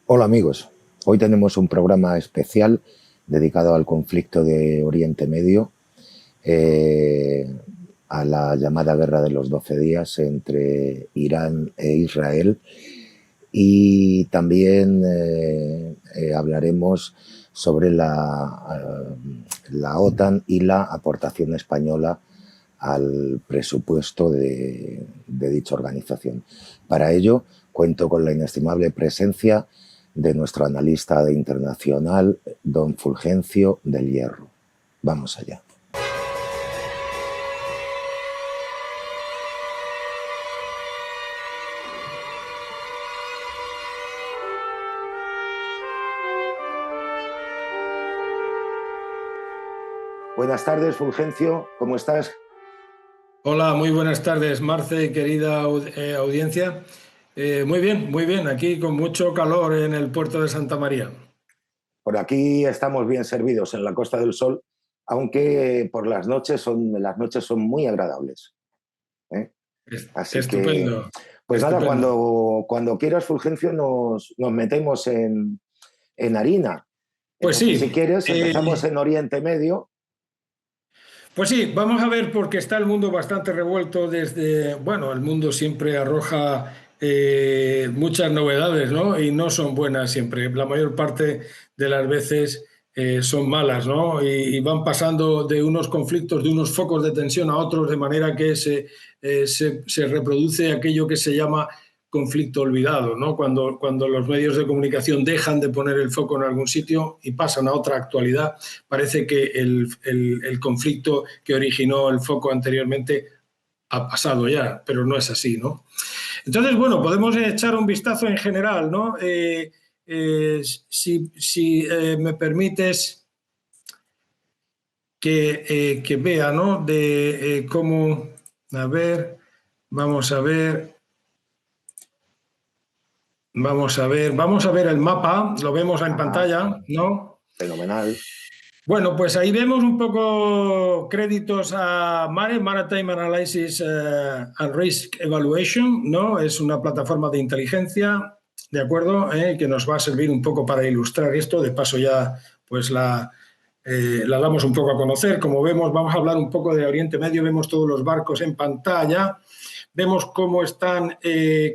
Hola amigos, hoy tenemos un programa especial dedicado al conflicto de Oriente Medio, eh, a la llamada Guerra de los 12 días entre Irán e Israel, y también hablaremos sobre la OTAN y la aportación española al presupuesto de dicha organización. Para ello cuento con la inestimable presencia de nuestro analista internacional, don Fulgencio del Hierro. Vamos allá. Buenas tardes, Fulgencio, ¿cómo estás? Hola, muy buenas tardes, Marce, querida audiencia. Muy bien, aquí con mucho calor en el puerto de Santa María. Por aquí estamos bien servidos en la Costa del Sol, aunque por las noches son muy agradables, ¿eh? Así que, Estupendo, pues nada, estupendo. cuando quieras, Fulgencio, nos metemos en harina. Pues Entonces, si sí, quieres, empezamos en Oriente Medio. pues sí, vamos a ver porque está el mundo bastante revuelto desde, bueno, el mundo siempre arroja muchas novedades, ¿no? Y no son buenas siempre. La mayor parte de las veces son malas, ¿no? Y van pasando de unos conflictos, de unos focos de tensión a otros, de manera que se reproduce aquello que se llama conflicto olvidado, ¿no? Cuando los medios de comunicación dejan de poner el foco en algún sitio y pasan a otra actualidad, parece que el conflicto que originó el foco anteriormente ha pasado ya, pero no es así, ¿no? Entonces, bueno, podemos echar un vistazo en general, ¿no? Si me permites que vea, ¿no? De cómo, a ver, vamos a ver. Vamos a ver el mapa, lo vemos en Ajá, pantalla, ¿no? fenomenal. Bueno, pues ahí vemos un poco créditos a MARE, Maritime Analysis and Risk Evaluation, ¿no? Es una plataforma de inteligencia, ¿de acuerdo? Que nos va a servir un poco para ilustrar esto. De paso ya, pues la damos un poco a conocer. Como vemos, vamos a hablar un poco de Oriente Medio, vemos todos los barcos en pantalla. Vemos cómo están,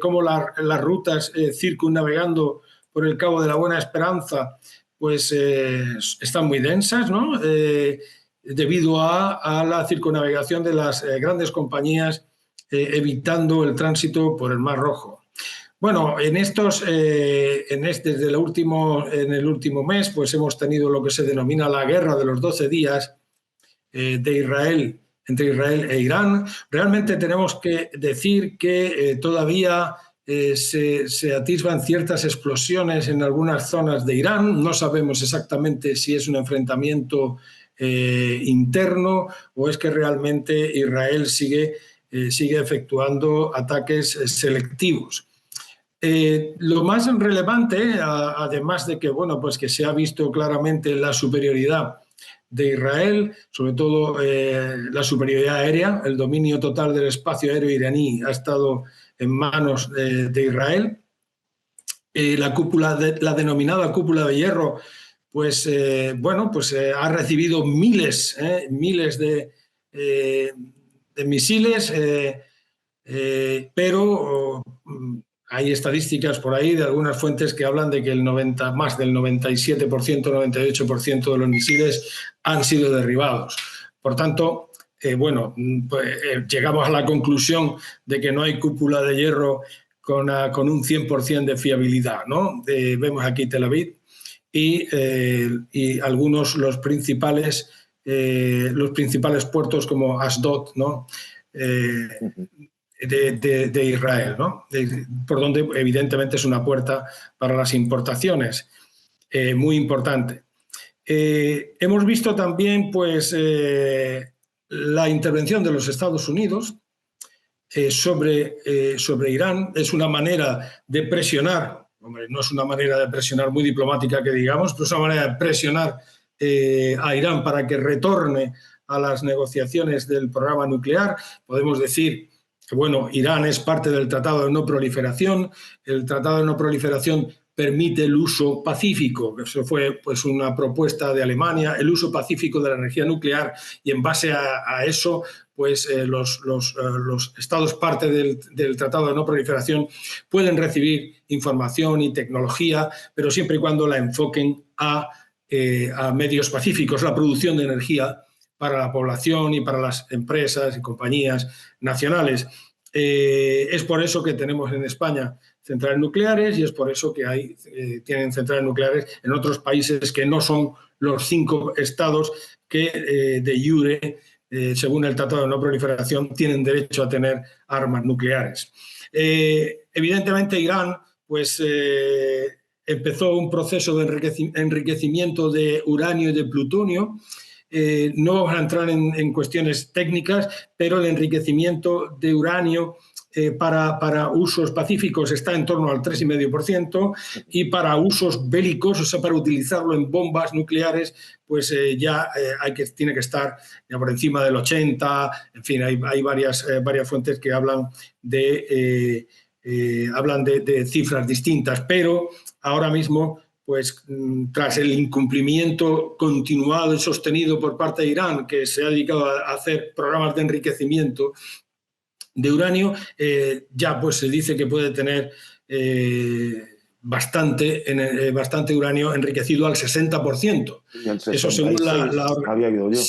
cómo las rutas circunnavegando por el Cabo de la Buena Esperanza, pues están muy densas, ¿no? Debido a la circunnavegación de las grandes compañías evitando el tránsito por el Mar Rojo. Bueno, desde en el último mes, pues hemos tenido lo que se denomina la Guerra de los 12 días de Israel, entre Israel e Irán. Realmente tenemos que decir que todavía se atisban ciertas explosiones en algunas zonas de Irán. No sabemos exactamente si es un enfrentamiento interno o es que realmente Israel sigue efectuando ataques selectivos. Lo más relevante, además de que, bueno, pues que se ha visto claramente la superioridad de Israel, sobre todo la superioridad aérea, el dominio total del espacio aéreo iraní ha estado en manos de Israel. La denominada cúpula de hierro, pues bueno, pues ha recibido miles de misiles, pero hay estadísticas por ahí de algunas fuentes que hablan de que más del 97%, 98% de los misiles han sido derribados. Por tanto, bueno, pues, llegamos a la conclusión de que no hay cúpula de hierro con un 100% de fiabilidad, ¿no? Vemos aquí Tel Aviv y algunos los principales puertos como Asdod, ¿no? De Israel, ¿no? Por donde evidentemente es una puerta para las importaciones muy importante. Hemos visto también pues, la intervención de los Estados Unidos sobre Irán. Es una manera de presionar, hombre, no es una manera de presionar muy diplomática que digamos, pero es una manera de presionar a Irán para que retorne a las negociaciones del programa nuclear. Podemos decir que, bueno, Irán es parte del Tratado de No Proliferación. El Tratado de No Proliferación permite el uso pacífico. Eso fue pues, una propuesta de Alemania, el uso pacífico de la energía nuclear, y en base a eso pues los estados parte del Tratado de No Proliferación pueden recibir información y tecnología, pero siempre y cuando la enfoquen a medios pacíficos, la producción de energía para la población y para las empresas y compañías nacionales. Es por eso que tenemos en España centrales nucleares y es por eso que tienen centrales nucleares en otros países que no son los 5 estados que de iure, según el Tratado de No Proliferación, tienen derecho a tener armas nucleares. Evidentemente Irán pues, empezó un proceso de enriquecimiento de uranio y de plutonio. No vamos a entrar en cuestiones técnicas, pero el enriquecimiento de uranio para usos pacíficos está en torno al 3,5% y para usos bélicos, o sea, para utilizarlo en bombas nucleares, pues tiene que estar ya por encima del 80%. En fin, hay varias fuentes que hablan de cifras distintas, pero ahora mismo, pues tras el incumplimiento continuado y sostenido por parte de Irán, que se ha dedicado a hacer programas de enriquecimiento de uranio, ya pues se dice que puede tener bastante uranio enriquecido al 60%. Eso según había oído yo.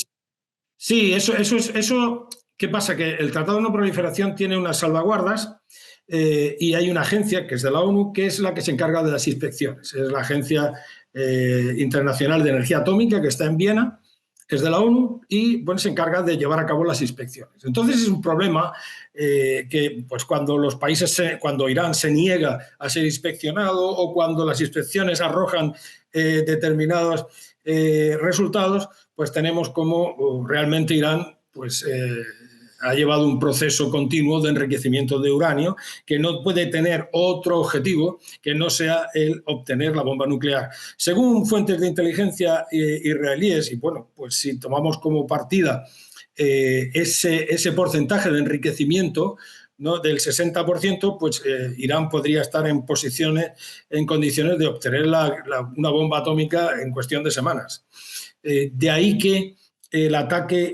Sí, eso. ¿Qué pasa? Que el Tratado de No Proliferación tiene unas salvaguardas y hay una agencia que es de la ONU, que es la que se encarga de las inspecciones. Es la Agencia Internacional de Energía Atómica, que está en Viena, que es de la ONU, y bueno, se encarga de llevar a cabo las inspecciones. Entonces es un problema que pues cuando Irán se niega a ser inspeccionado o cuando las inspecciones arrojan determinados resultados, pues tenemos como realmente Irán pues ha llevado un proceso continuo de enriquecimiento de uranio que no puede tener otro objetivo que no sea el obtener la bomba nuclear. Según fuentes de inteligencia israelíes, y bueno, pues si tomamos como partida ese porcentaje de enriquecimiento, ¿no?, del 60%, pues Irán podría estar en condiciones de obtener una bomba atómica en cuestión de semanas. De ahí que el ataque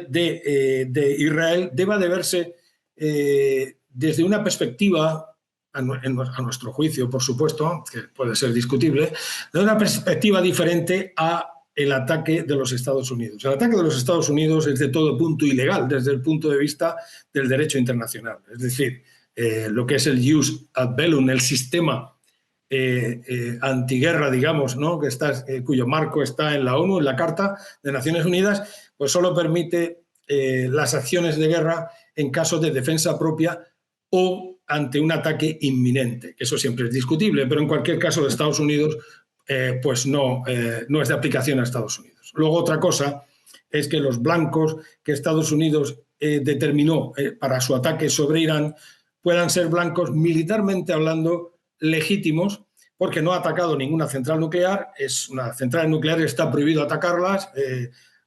de Israel deba de verse desde una perspectiva, a nuestro juicio, por supuesto, que puede ser discutible, de una perspectiva diferente a el ataque de los Estados Unidos. El ataque de los Estados Unidos es de todo punto ilegal desde el punto de vista del derecho internacional. Es decir, lo que es el jus ad bellum, el sistema antiguerra, digamos, ¿no?, cuyo marco está en la ONU, en la Carta de Naciones Unidas, pues solo permite las acciones de guerra en caso de defensa propia o ante un ataque inminente, que eso siempre es discutible, pero en cualquier caso de Estados Unidos pues no es de aplicación a Estados Unidos. Luego otra cosa es que los blancos que Estados Unidos determinó para su ataque sobre Irán puedan ser blancos militarmente hablando legítimos, porque no ha atacado ninguna central nuclear. Es una central nuclear, está prohibido atacarlas,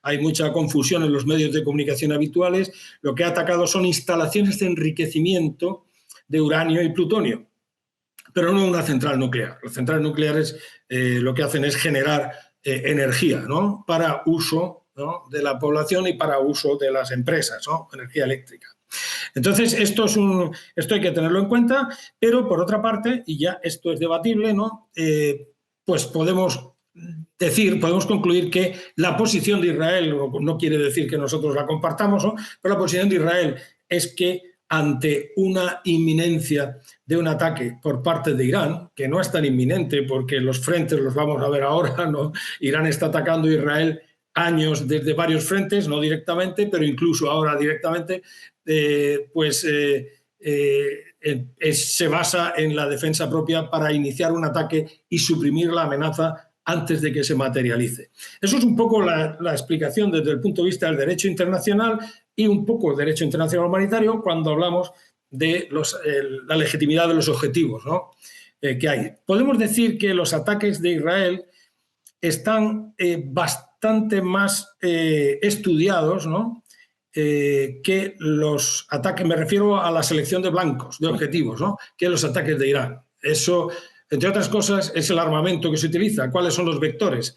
hay mucha confusión en los medios de comunicación habituales. Lo que ha atacado son instalaciones de enriquecimiento de uranio y plutonio, pero no una central nuclear. Las centrales nucleares lo que hacen es generar energía, ¿no?, para uso, ¿no?, de la población y para uso de las empresas, ¿no?, energía eléctrica. Entonces, esto hay que tenerlo en cuenta, pero por otra parte, y ya esto es debatible, ¿no?, pues podemos concluir que la posición de Israel, no quiere decir que nosotros la compartamos, ¿no?, pero la posición de Israel es que ante una inminencia de un ataque por parte de Irán, que no es tan inminente porque los frentes los vamos a ver ahora, ¿no? Irán está atacando a Israel años desde varios frentes, no directamente, pero incluso ahora directamente, se basa en la defensa propia para iniciar un ataque y suprimir la amenaza antes de que se materialice. Eso es un poco la explicación desde el punto de vista del derecho internacional y un poco el derecho internacional humanitario cuando hablamos de la legitimidad de los objetivos, ¿no?, que hay. Podemos decir que los ataques de Israel están bastante más estudiados, ¿no?, que los ataques, me refiero a la selección de blancos, de objetivos, ¿no?, que los ataques de Irán. Eso entre otras cosas, es el armamento que se utiliza, cuáles son los vectores.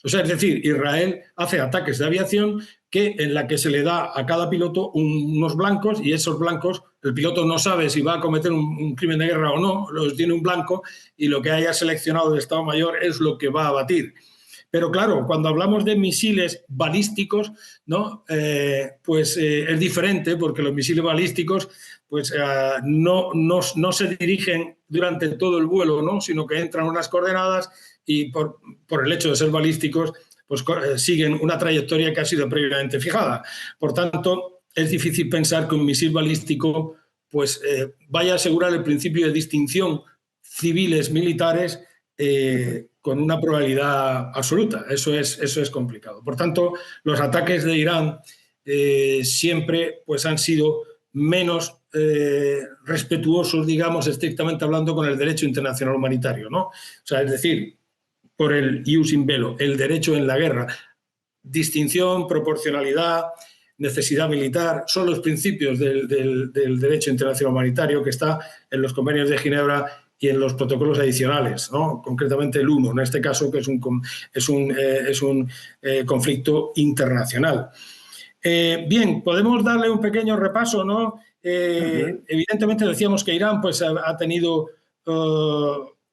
O sea, es decir, Israel hace ataques de aviación en la que se le da a cada piloto unos blancos, y esos blancos, el piloto no sabe si va a cometer un crimen de guerra o no, los tiene un blanco y lo que haya seleccionado el Estado Mayor es lo que va a abatir. Pero claro, cuando hablamos de misiles balísticos, ¿no? Es diferente, porque los misiles balísticos pues, no se dirigen durante todo el vuelo, ¿no? Sino que entran unas coordenadas y por el hecho de ser balísticos pues, siguen una trayectoria que ha sido previamente fijada. Por tanto, es difícil pensar que un misil balístico pues, vaya a asegurar el principio de distinción civiles-militares con una probabilidad absoluta. Eso es complicado. Por tanto, los ataques de Irán siempre pues, han sido menos respetuosos, digamos, estrictamente hablando, con el derecho internacional humanitario, ¿no? O sea, es decir, por el ius in bello, el derecho en la guerra. Distinción, proporcionalidad, necesidad militar, son los principios del derecho internacional humanitario que está en los convenios de Ginebra y en los protocolos adicionales, ¿no? Concretamente el 1, en este caso, que es un conflicto internacional. Bien, podemos darle un pequeño repaso, ¿no? Evidentemente decíamos que Irán pues, ha tenido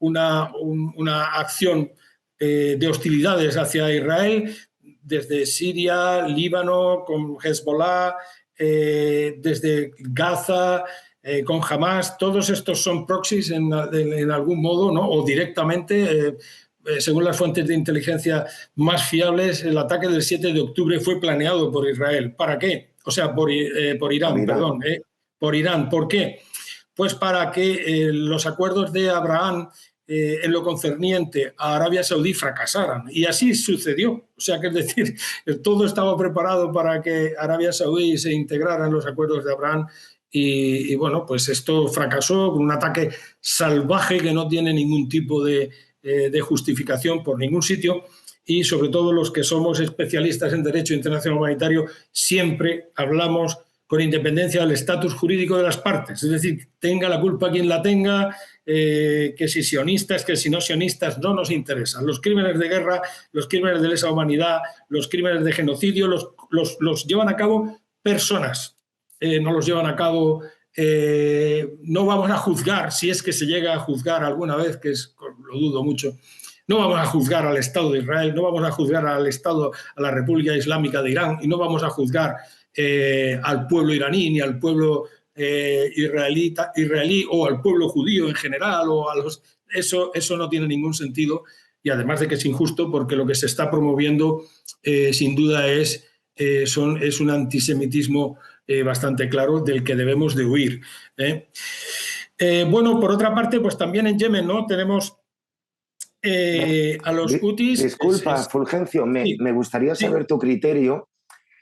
una acción de hostilidades hacia Israel desde Siria, Líbano, con Hezbollah, desde Gaza, con Hamas. Todos estos son proxies en algún modo, ¿no? O directamente. Según las fuentes de inteligencia más fiables, el ataque del 7 de octubre fue planeado por Israel. ¿Para qué? O sea, por Irán, perdón. Por Irán. ¿Por qué? Pues para que los acuerdos de Abraham en lo concerniente a Arabia Saudí fracasaran. Y así sucedió. O sea, que es decir, todo estaba preparado para que Arabia Saudí se integrara en los acuerdos de Abraham. Y bueno, pues esto fracasó con un ataque salvaje que no tiene ningún tipo de justificación por ningún sitio, y sobre todo los que somos especialistas en derecho internacional humanitario siempre hablamos con independencia del estatus jurídico de las partes, es decir, tenga la culpa quien la tenga, que si sionistas, que si no sionistas, no nos interesan. Los crímenes de guerra, los crímenes de lesa humanidad, los crímenes de genocidio los llevan a cabo personas, no los llevan a cabo. No vamos a juzgar, si es que se llega a juzgar alguna vez, que lo dudo mucho, no vamos a juzgar al Estado de Israel, no vamos a juzgar al Estado, a la República Islámica de Irán, y no vamos a juzgar al pueblo iraní ni al pueblo israelí o al pueblo judío en general. Eso no tiene ningún sentido, y además de que es injusto, porque lo que se está promoviendo sin duda es un antisemitismo bastante claro, del que debemos de huir. Bueno, por otra parte, pues también en Yemen, ¿no? Tenemos a los hutis. Disculpa, Fulgencio, sí, me gustaría saber tu criterio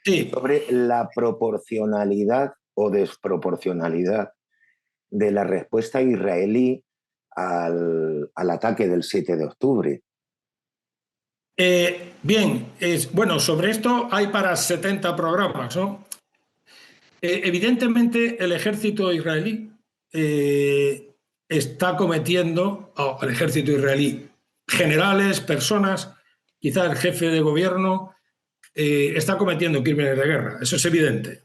sobre la proporcionalidad o desproporcionalidad de la respuesta israelí al ataque del 7 de octubre. Bien, bueno, sobre esto hay para 70 programas, ¿no? Evidentemente, el ejército israelí está cometiendo, el ejército israelí, generales, personas, quizás el jefe de gobierno, está cometiendo crímenes de guerra. Eso es evidente.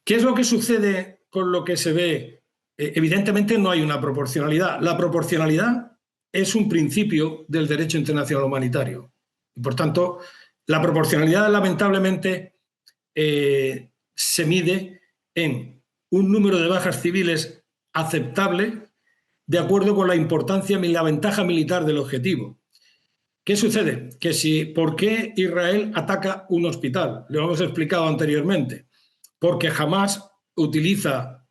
¿Qué es lo que sucede con lo que se ve? Evidentemente no hay una proporcionalidad. La proporcionalidad es un principio del derecho internacional humanitario. Y por tanto, la proporcionalidad, lamentablemente, se mide en un número de bajas civiles aceptable de acuerdo con la importancia y la ventaja militar del objetivo. ¿Qué sucede? ¿Por qué Israel ataca un hospital? Lo hemos explicado anteriormente. Porque Hamas utiliza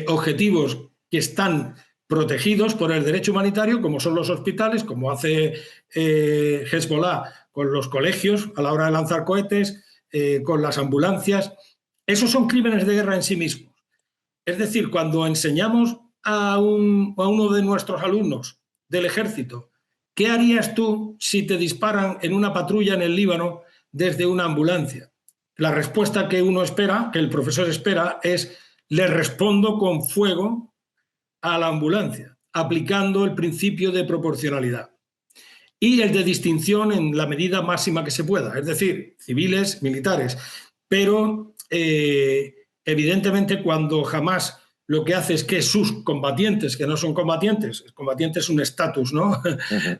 objetivos que están protegidos por el derecho humanitario, como son los hospitales, como hace Hezbollah con los colegios a la hora de lanzar cohetes, con las ambulancias. Esos son crímenes de guerra en sí mismos. Es decir, cuando enseñamos a uno de nuestros alumnos del ejército, ¿qué harías tú si te disparan en una patrulla en el Líbano desde una ambulancia? La respuesta que uno espera, que el profesor espera, es: le respondo con fuego a la ambulancia. aplicando el principio de proporcionalidad y el de distinción en la medida máxima que se pueda, es decir, civiles, militares. Pero evidentemente cuando Hamás lo que hace es que sus combatientes, que no son combatientes, el combatiente es un estatus, ¿no?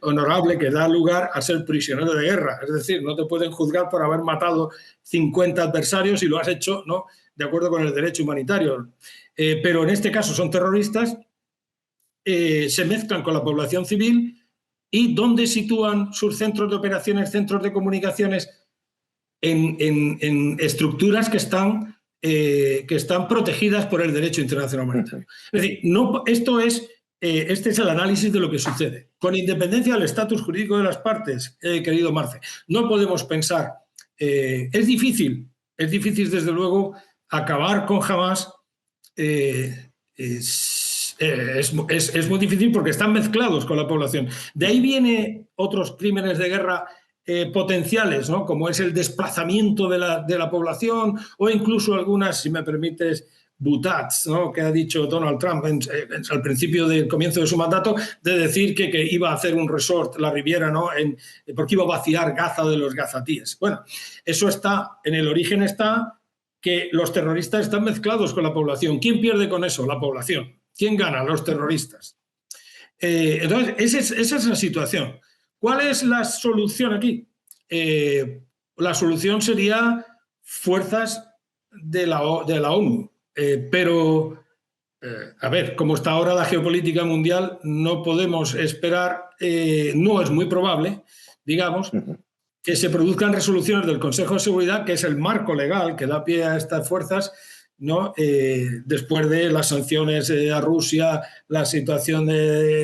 Honorable que da lugar a ser prisionero de guerra, es decir, no te pueden juzgar por haber matado 50 adversarios y lo has hecho, ¿no?, de acuerdo con el derecho humanitario. Pero en este caso son terroristas, se mezclan con la población civil. ¿Y dónde sitúan sus centros de operaciones, centros de comunicaciones? En estructuras que están protegidas por el derecho internacional humanitario. Es decir, no, este es el análisis de lo que sucede. Con independencia del estatus jurídico de las partes, querido Marce, no podemos pensar, es difícil desde luego acabar con Hamás. Es muy difícil porque están mezclados con la población. De ahí vienen otros crímenes de guerra potenciales, ¿no?, como es el desplazamiento de la población, o incluso algunas, si me permites, butats, ¿no?, que ha dicho Donald Trump al principio del comienzo de su mandato, de decir que iba a hacer un resort, la Riviera, ¿no?, porque iba a vaciar Gaza de los gazatíes. Bueno, eso está, en el origen está que los terroristas están mezclados con la población. ¿Quién pierde con eso? La población. ¿Quién gana? Los terroristas. Entonces, esa es la situación. ¿Cuál es la solución aquí? La solución sería fuerzas de la ONU. Pero, a ver, como está ahora la geopolítica mundial, no podemos esperar, no es muy probable, digamos, que se produzcan resoluciones del Consejo de Seguridad, que es el marco legal que da pie a estas fuerzas, ¿no? Después de las sanciones a Rusia, la situación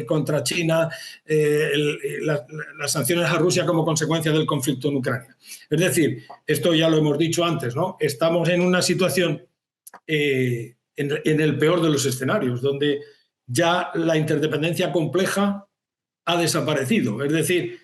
contra China, las sanciones a Rusia como consecuencia del conflicto en Ucrania. Es decir, esto ya lo hemos dicho antes, ¿no? Estamos en una situación, en el peor de los escenarios, donde ya la interdependencia compleja ha desaparecido. Es decir,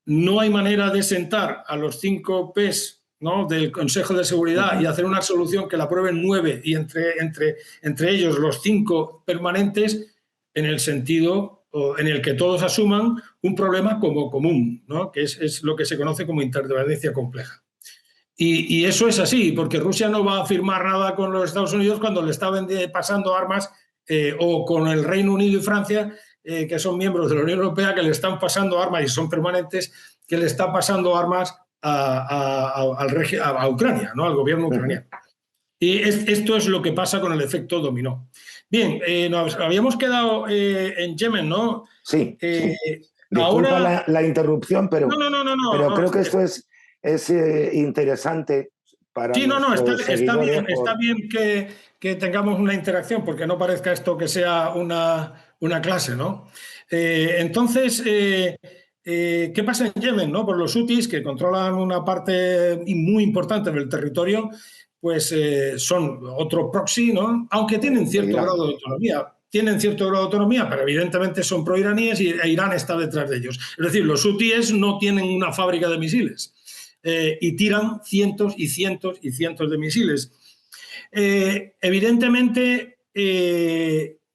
no hay manera de sentar a los 5 Ps, ¿no?, del Consejo de Seguridad y hacer una solución que la aprueben 9 y entre ellos los 5 permanentes, en el sentido en el que todos asuman un problema como común, ¿no?, que es lo que se conoce como interdependencia compleja. Y eso es así, porque Rusia no va a firmar nada con los Estados Unidos cuando le está pasando armas, o con el Reino Unido y Francia, que son miembros de la Unión Europea, que le están pasando armas y son permanentes, que le están pasando armas a Ucrania, ¿no?, al gobierno ucraniano. Y esto es lo que pasa con el efecto dominó. Bien, nos habíamos quedado en Yemen, ¿no? Sí. Disculpa ahora... la interrupción, pero, no, pero creo que esto es interesante para está bien que tengamos una interacción, porque no parezca esto que sea una clase, ¿no? Entonces, ¿qué pasa en Yemen, ¿no? Por los hutis, que controlan una parte muy importante del territorio, pues son otro proxy, ¿no? Aunque tienen cierto grado de autonomía. Pero evidentemente son proiraníes e Irán está detrás de ellos. Es decir, los hutíes no tienen una fábrica de misiles. Y tiran cientos y cientos y cientos de misiles. Evidentemente,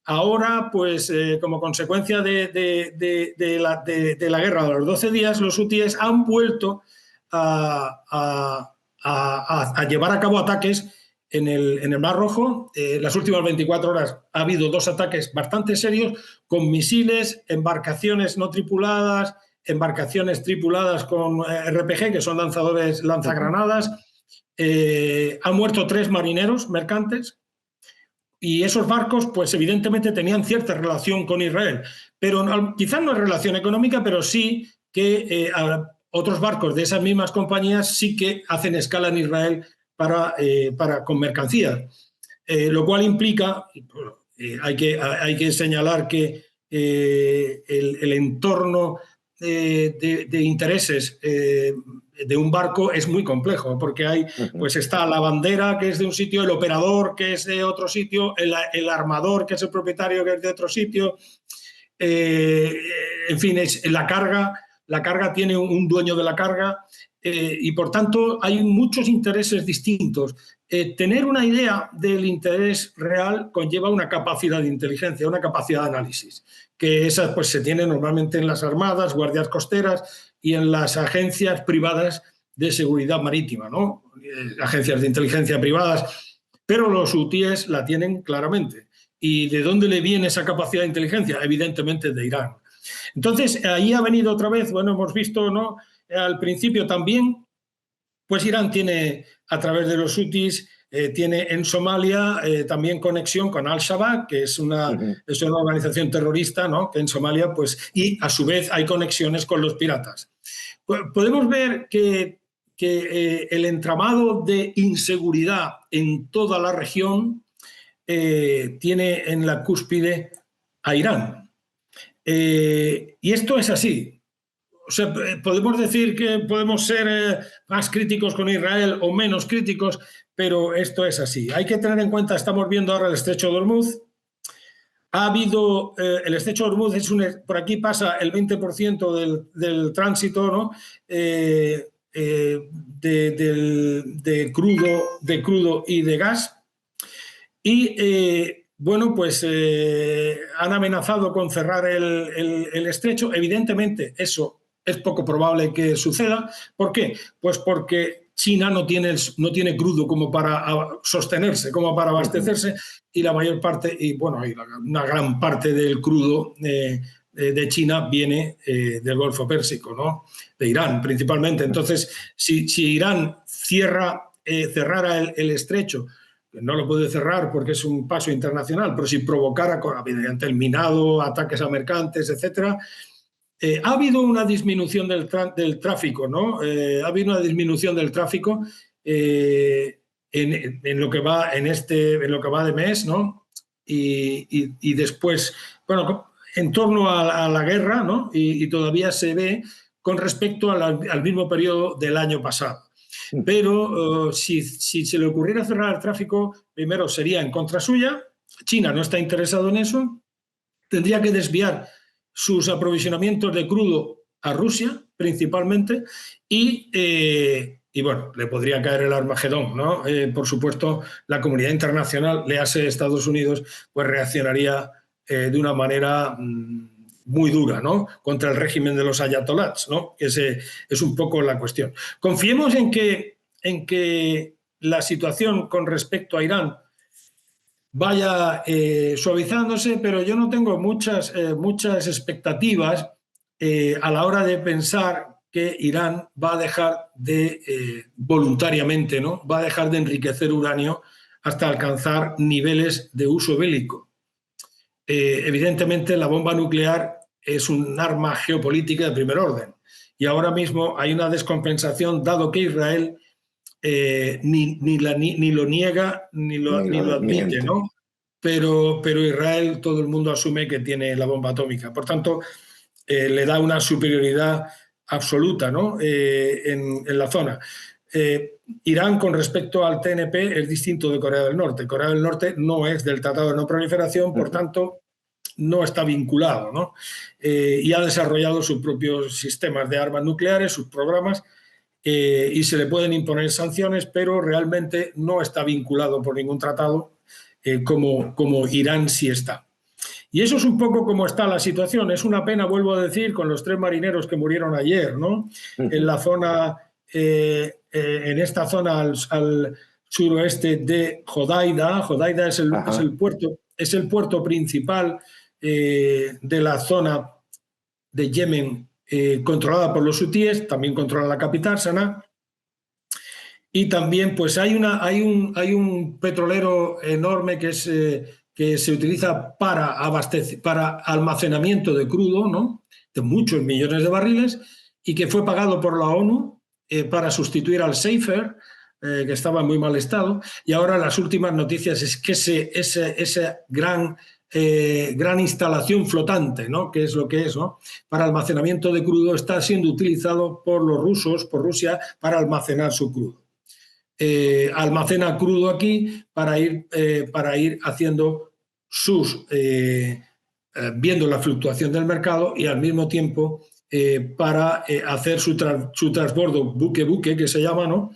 ahora, pues, como consecuencia de la guerra de los 12 días, los hutíes han vuelto a llevar a cabo ataques en el Mar Rojo. Las últimas 24 horas ha habido 2 ataques bastante serios con misiles, embarcaciones no tripuladas, embarcaciones tripuladas con RPG, que son lanzagranadas. Han muerto 3 marineros mercantes, y esos barcos, pues evidentemente tenían cierta relación con Israel, pero quizás no es relación económica, pero sí que otros barcos de esas mismas compañías sí que hacen escala en Israel con mercancía, lo cual implica, hay que señalar que el entorno de intereses de un barco es muy complejo, porque pues está la bandera, que es de un sitio, el operador, que es de otro sitio, el armador, que es el propietario, que es de otro sitio, en fin, es la carga. la carga tiene un dueño de la carga y por tanto hay muchos intereses distintos. Tener una idea del interés real conlleva una capacidad de inteligencia, una capacidad de análisis, que esa pues se tiene normalmente en las armadas, guardias costeras y en las agencias privadas de seguridad marítima, ¿no? Agencias de inteligencia privadas, pero los hutíes la tienen claramente. ¿Y de dónde le viene esa capacidad de inteligencia? Evidentemente de Irán. Entonces, ahí ha venido otra vez, bueno, hemos visto, ¿no? Al principio también, pues Irán tiene, a través de los hutis, tiene en Somalia también conexión con Al-Shabaab, que es una organización terrorista, ¿no? Que en Somalia, pues, y a su vez hay conexiones con los piratas. Podemos ver que el entramado de inseguridad en toda la región tiene en la cúspide a Irán. Y esto es así. O sea, podemos decir que podemos ser más críticos con Israel o menos críticos, pero esto es así. Hay que tener en cuenta, estamos viendo ahora el estrecho de Hormuz. Ha habido, el estrecho de Hormuz, por aquí pasa el 20% del tránsito, ¿no? De crudo y de gas. Y bueno, pues han amenazado con cerrar el estrecho. Evidentemente, eso es poco probable que suceda. ¿Por qué? Pues porque China no tiene crudo como para sostenerse, como para abastecerse, y la mayor parte, y bueno, una gran parte del crudo de China viene del Golfo Pérsico, ¿no? De Irán principalmente. Entonces, si Irán cerrara el estrecho, no lo puede cerrar porque es un paso internacional, pero si provocara, mediante el minado, ataques a mercantes, etcétera, ha habido una disminución del tráfico, ¿no? Ha habido una disminución del tráfico en lo que va en lo que va de mes, ¿no? Y después, bueno, en torno a la guerra, ¿no? Y todavía se ve con respecto al mismo periodo del año pasado. Pero si se le ocurriera cerrar el tráfico, primero sería en contra suya. China no está interesado en eso. Tendría que desviar sus aprovisionamientos de crudo a Rusia, principalmente, y bueno, le podría caer el Armagedón, ¿no? Por supuesto, la comunidad internacional, léase Estados Unidos, pues reaccionaría de una manera muy dura, ¿no? Contra el régimen de los ayatolás, ¿no? Ese es un poco la cuestión. Confiemos en que la situación con respecto a Irán vaya suavizándose, pero yo no tengo muchas expectativas a la hora de pensar que Irán va a dejar de, voluntariamente, ¿no? Va a dejar de enriquecer uranio hasta alcanzar niveles de uso bélico. Evidentemente, la bomba nuclear es un arma geopolítica de primer orden y ahora mismo hay una descompensación, dado que Israel ni lo niega ni lo admite, ¿no? Pero Israel, todo el mundo asume que tiene la bomba atómica. Por tanto, le da una superioridad absoluta, ¿no? En la zona. Irán, con respecto al TNP, es distinto de Corea del Norte. Corea del Norte no es del Tratado de No Proliferación, por tanto, no está vinculado, ¿no? Y ha desarrollado sus propios sistemas de armas nucleares, sus programas, y se le pueden imponer sanciones, pero realmente no está vinculado por ningún tratado como Irán sí está. Y eso es un poco como está la situación. Es una pena, vuelvo a decir, con los 3 marineros que murieron ayer, ¿no? En la zona, en esta zona al suroeste de Hodeida. Hodeida es el puerto principal de la zona de Yemen, controlada por los hutíes, también controla la capital, Sanaa. Y también pues hay un petrolero enorme que se utiliza para almacenamiento de crudo, ¿no? De muchos millones de barriles, y que fue pagado por la ONU para sustituir al Safer, que estaba en muy mal estado. Y ahora las últimas noticias es que esa gran instalación flotante, ¿no? Que es lo que es, ¿no? Para almacenamiento de crudo, está siendo utilizado por los rusos, por Rusia, para almacenar su crudo. Almacena crudo aquí para ir haciendo viendo la fluctuación del mercado y al mismo tiempo para hacer su transbordo buque-buque, que se llama, ¿no?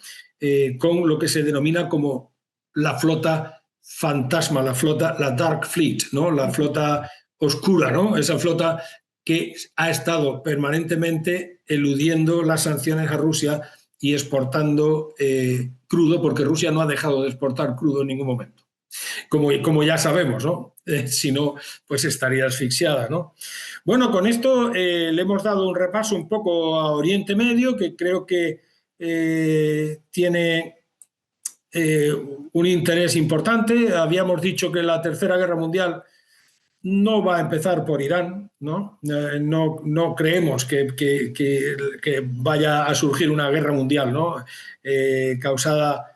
Con lo que se denomina como la flota fantasma, la Dark Fleet, ¿no? La flota oscura, ¿no? Esa flota que ha estado permanentemente eludiendo las sanciones a Rusia y exportando crudo, porque Rusia no ha dejado de exportar crudo en ningún momento. Como ya sabemos, ¿no? Si no, pues estaría asfixiada, ¿no? Bueno, con esto le hemos dado un repaso un poco a Oriente Medio, que creo que tiene un interés importante. Habíamos dicho que la Tercera Guerra Mundial no va a empezar por Irán, ¿no? No creemos que vaya a surgir una guerra mundial, ¿no? Causada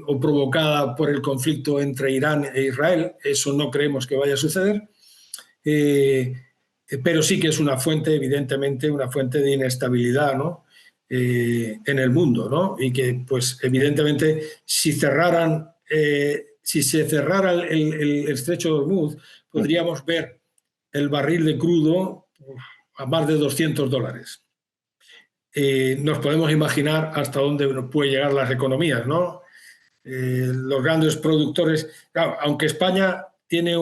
o provocada por el conflicto entre Irán e Israel. Eso no creemos que vaya a suceder. Pero sí que es una fuente, evidentemente, una fuente de inestabilidad, ¿no? En el mundo, ¿no? Y que, pues, evidentemente, si se cerrara el estrecho de Hormuz, podríamos ver el barril de crudo a más de $200. Nos podemos imaginar hasta dónde pueden llegar las economías, ¿no? Los grandes productores, claro, aunque España tiene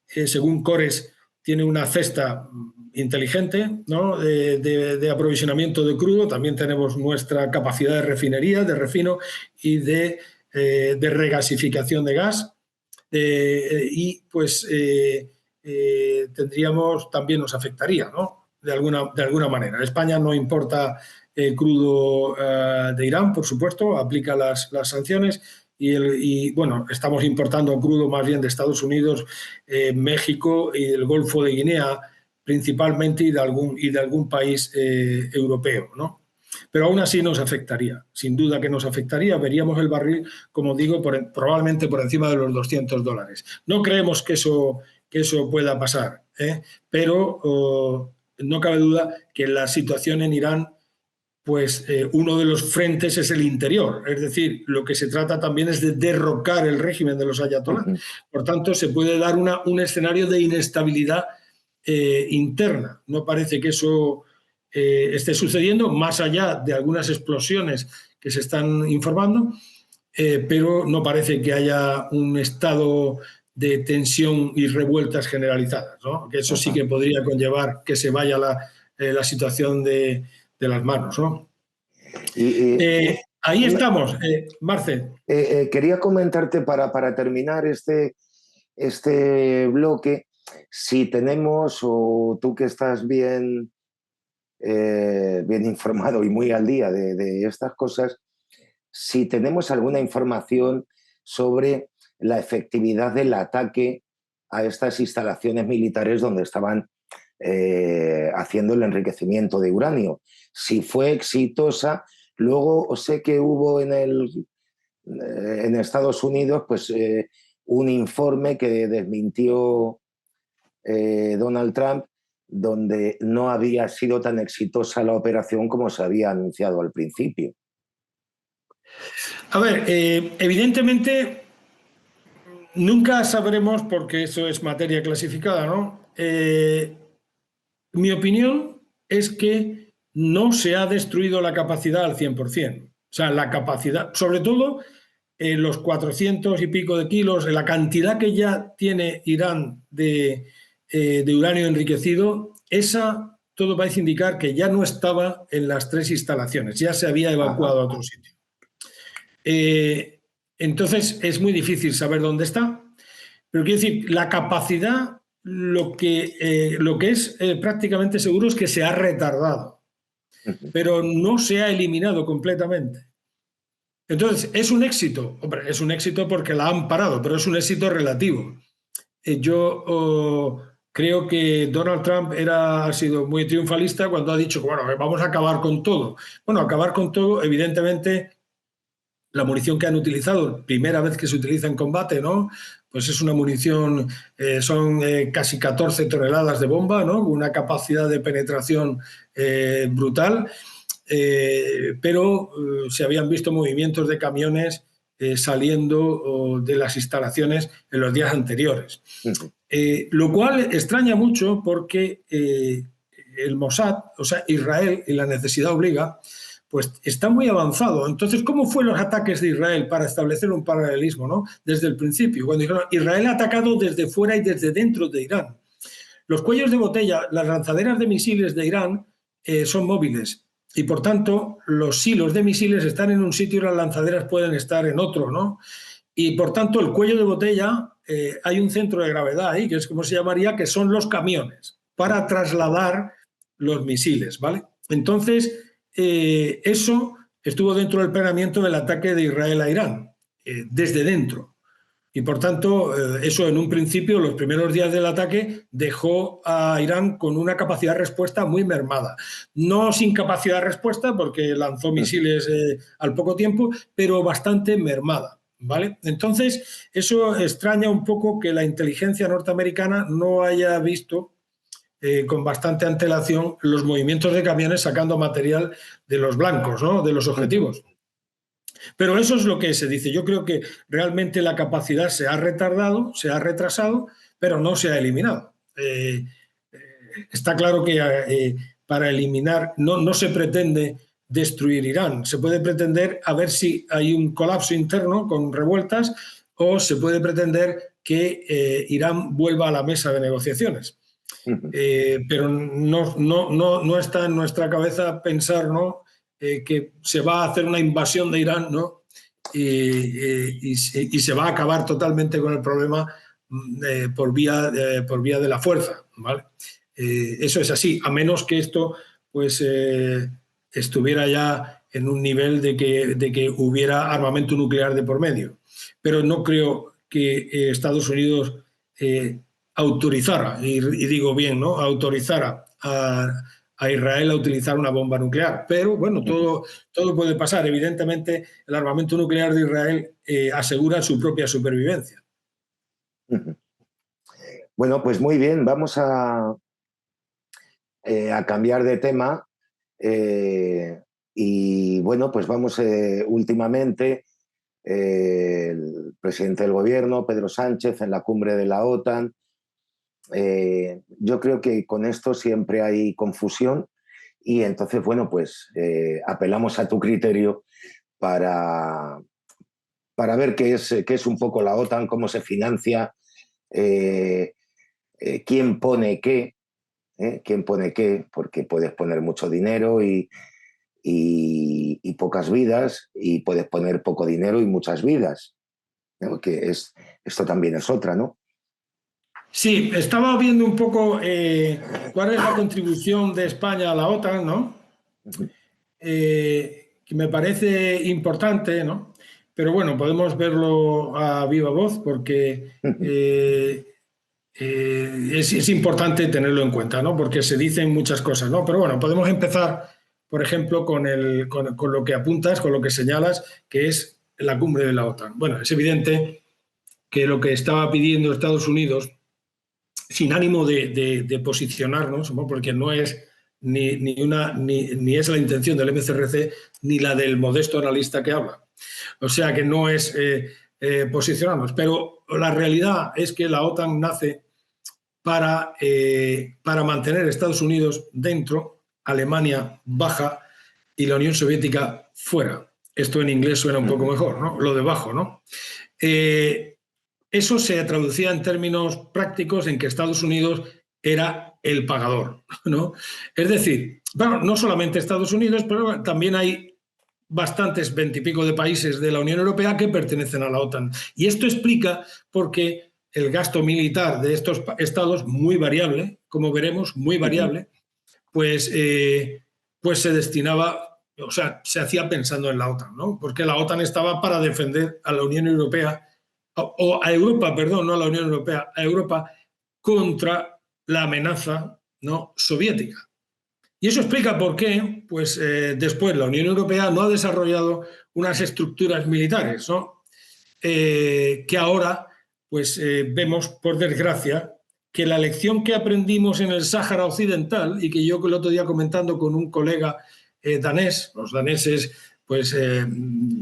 según Cores, tiene una cesta inteligente, ¿no? de aprovisionamiento de crudo, también tenemos nuestra capacidad de refinería, de refino y de regasificación de gas. Y pues también nos afectaría, ¿no? De alguna manera. España no importa crudo de Irán, por supuesto, aplica las sanciones y bueno, estamos importando crudo más bien de Estados Unidos, México y del Golfo de Guinea principalmente y de algún país europeo, ¿no? Pero aún así nos afectaría, sin duda que nos afectaría. Veríamos el barril, como digo, probablemente por encima de los $200. No creemos que eso pueda pasar, pero no cabe duda que la situación en Irán, pues uno de los frentes es el interior, es decir, lo que se trata también es de derrocar el régimen de los ayatolás. Por tanto, se puede dar un escenario de inestabilidad interna. No parece que eso esté sucediendo, más allá de algunas explosiones que se están informando, pero no parece que haya un estado de tensión y revueltas generalizadas, ¿no? Que eso sí que podría conllevar que se vaya la situación de las manos, ¿no? Ahí estamos, Marce. Quería comentarte para terminar este bloque, si tenemos, o tú que estás bien informado y muy al día de estas cosas, si tenemos alguna información sobre la efectividad del ataque a estas instalaciones militares donde estaban haciendo el enriquecimiento de uranio. Si fue exitosa, luego sé que hubo en Estados Unidos pues, un informe que desmintió Donald Trump, donde no había sido tan exitosa la operación como se había anunciado al principio. A ver, evidentemente nunca sabremos porque eso es materia clasificada, ¿no? Mi opinión es que no se ha destruido la capacidad al 100%. O sea, la capacidad, sobre todo los 400 y pico de kilos, la cantidad que ya tiene Irán de uranio enriquecido, esa todo parece indicar que ya no estaba en las 3 instalaciones, ya se había evacuado a otro sitio. Entonces es muy difícil saber dónde está, pero quiero decir, la capacidad, lo que es prácticamente seguro es que se ha retardado, pero no se ha eliminado completamente. Entonces, ¿es un éxito? Hombre, es un éxito porque la han parado, pero es un éxito relativo. Yo creo que Donald Trump ha sido muy triunfalista cuando ha dicho que bueno, vamos a acabar con todo. Bueno, acabar con todo, evidentemente, la munición que han utilizado, primera vez que se utiliza en combate, ¿no? Pues es una munición, son casi 14 toneladas de bomba, ¿no? Una capacidad de penetración brutal, pero se habían visto movimientos de camiones saliendo de las instalaciones en los días anteriores. Lo cual extraña mucho porque el Mossad, o sea, Israel, y la necesidad obliga, pues está muy avanzado. Entonces, ¿cómo fueron los ataques de Israel para establecer un paralelismo, ¿no? Desde el principio, cuando dijeron, Israel ha atacado desde fuera y desde dentro de Irán. Los cuellos de botella, las lanzaderas de misiles de Irán son móviles y, por tanto, los silos de misiles están en un sitio y las lanzaderas pueden estar en otro, ¿no? Y, por tanto, el cuello de botella, hay un centro de gravedad ahí, que es como se llamaría, que son los camiones, para trasladar los misiles, ¿vale? Entonces, eso estuvo dentro del planeamiento del ataque de Israel a Irán, desde dentro. Y por tanto, eso en un principio, los primeros días del ataque, dejó a Irán con una capacidad de respuesta muy mermada. No sin capacidad de respuesta, porque lanzó misiles al poco tiempo, pero bastante mermada, ¿vale? Entonces, eso extraña un poco que la inteligencia norteamericana no haya visto con bastante antelación los movimientos de camiones sacando material de los blancos, ¿no? De los objetivos. Pero eso es lo que se dice. Yo creo que realmente la capacidad se ha retardado, se ha retrasado, pero no se ha eliminado. Está claro que para eliminar no se pretende destruir Irán. Se puede pretender a ver si hay un colapso interno con revueltas o se puede pretender que Irán vuelva a la mesa de negociaciones. Pero no está en nuestra cabeza pensar, ¿no? Que se va a hacer una invasión de Irán, ¿no? Y se va a acabar totalmente con el problema por vía de la fuerza, ¿vale? Eso es así, a menos que esto pues estuviera ya en un nivel de que hubiera armamento nuclear de por medio. Pero no creo que Estados Unidos autorizara, y digo bien, ¿no? Autorizara a Israel a utilizar una bomba nuclear. Pero bueno, todo puede pasar. Evidentemente, el armamento nuclear de Israel asegura su propia supervivencia. Bueno, pues muy bien, vamos a cambiar de tema. Y bueno, pues vamos últimamente. El presidente del gobierno, Pedro Sánchez, en la cumbre de la OTAN. Yo creo que con esto siempre hay confusión y entonces, bueno, pues apelamos a tu criterio para ver qué es un poco la OTAN, cómo se financia, quién pone qué, porque puedes poner mucho dinero y pocas vidas, y puedes poner poco dinero y muchas vidas, ¿no? Esto también es otra, ¿no? Sí, estaba viendo un poco cuál es la contribución de España a la OTAN, ¿no? Que me parece importante, ¿no? Pero bueno, podemos verlo a viva voz porque es importante tenerlo en cuenta, ¿no? Porque se dicen muchas cosas, ¿no? Pero bueno, podemos empezar, por ejemplo, con lo que apuntas, con lo que señalas, que es la cumbre de la OTAN. Bueno, es evidente que lo que estaba pidiendo Estados Unidos, sin ánimo de posicionarnos, ¿no? Porque no es ni es la intención del MCRC ni la del modesto analista que habla. O sea que no es posicionarnos. Pero la realidad es que la OTAN nace para mantener a Estados Unidos dentro, Alemania baja y la Unión Soviética fuera. Esto en inglés suena un poco mejor, ¿no? Lo de bajo, ¿no? Eso se traducía en términos prácticos en que Estados Unidos era el pagador, ¿no? Es decir, bueno, no solamente Estados Unidos, pero también hay bastantes, 20 y pico de países de la Unión Europea que pertenecen a la OTAN. Y esto explica por qué el gasto militar de estos estados, muy variable, como veremos, muy variable, pues se destinaba, o sea, se hacía pensando en la OTAN, ¿no? Porque la OTAN estaba para defender a la Unión Europea, o a Europa, perdón, no a la Unión Europea, a Europa contra la amenaza, ¿no?, soviética. Y eso explica por qué, pues después la Unión Europea no ha desarrollado unas estructuras militares, ¿no? Que ahora, pues vemos, por desgracia, que la lección que aprendimos en el Sáhara Occidental, y que yo el otro día comentando con un colega danés, los daneses pues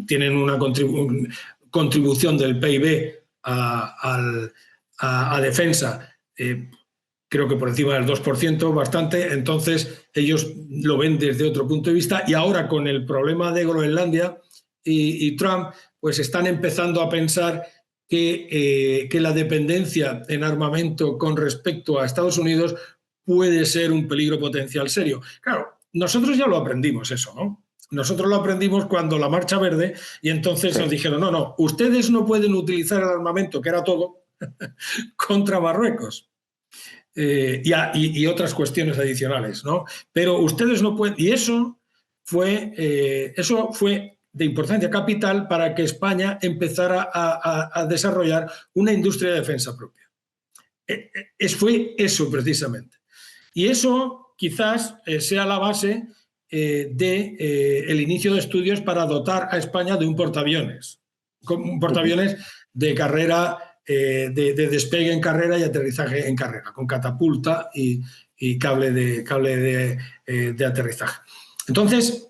tienen una contribución del PIB a defensa creo que por encima del 2%, bastante. Entonces ellos lo ven desde otro punto de vista, y ahora con el problema de Groenlandia y Trump, pues están empezando a pensar que la dependencia en armamento con respecto a Estados Unidos puede ser un peligro potencial serio. Claro, nosotros ya lo aprendimos eso, ¿no? Nosotros lo aprendimos cuando la Marcha Verde, y entonces nos dijeron, no, ustedes no pueden utilizar el armamento, que era todo, contra Marruecos. Y otras cuestiones adicionales, ¿no? Pero ustedes no pueden... Y eso fue de importancia capital para que España empezara a desarrollar una industria de defensa propia. Fue eso precisamente. Y eso quizás sea la base del inicio de estudios para dotar a España de un portaaviones de carrera, de despegue en carrera y aterrizaje en carrera, con catapulta y cable de aterrizaje. Entonces,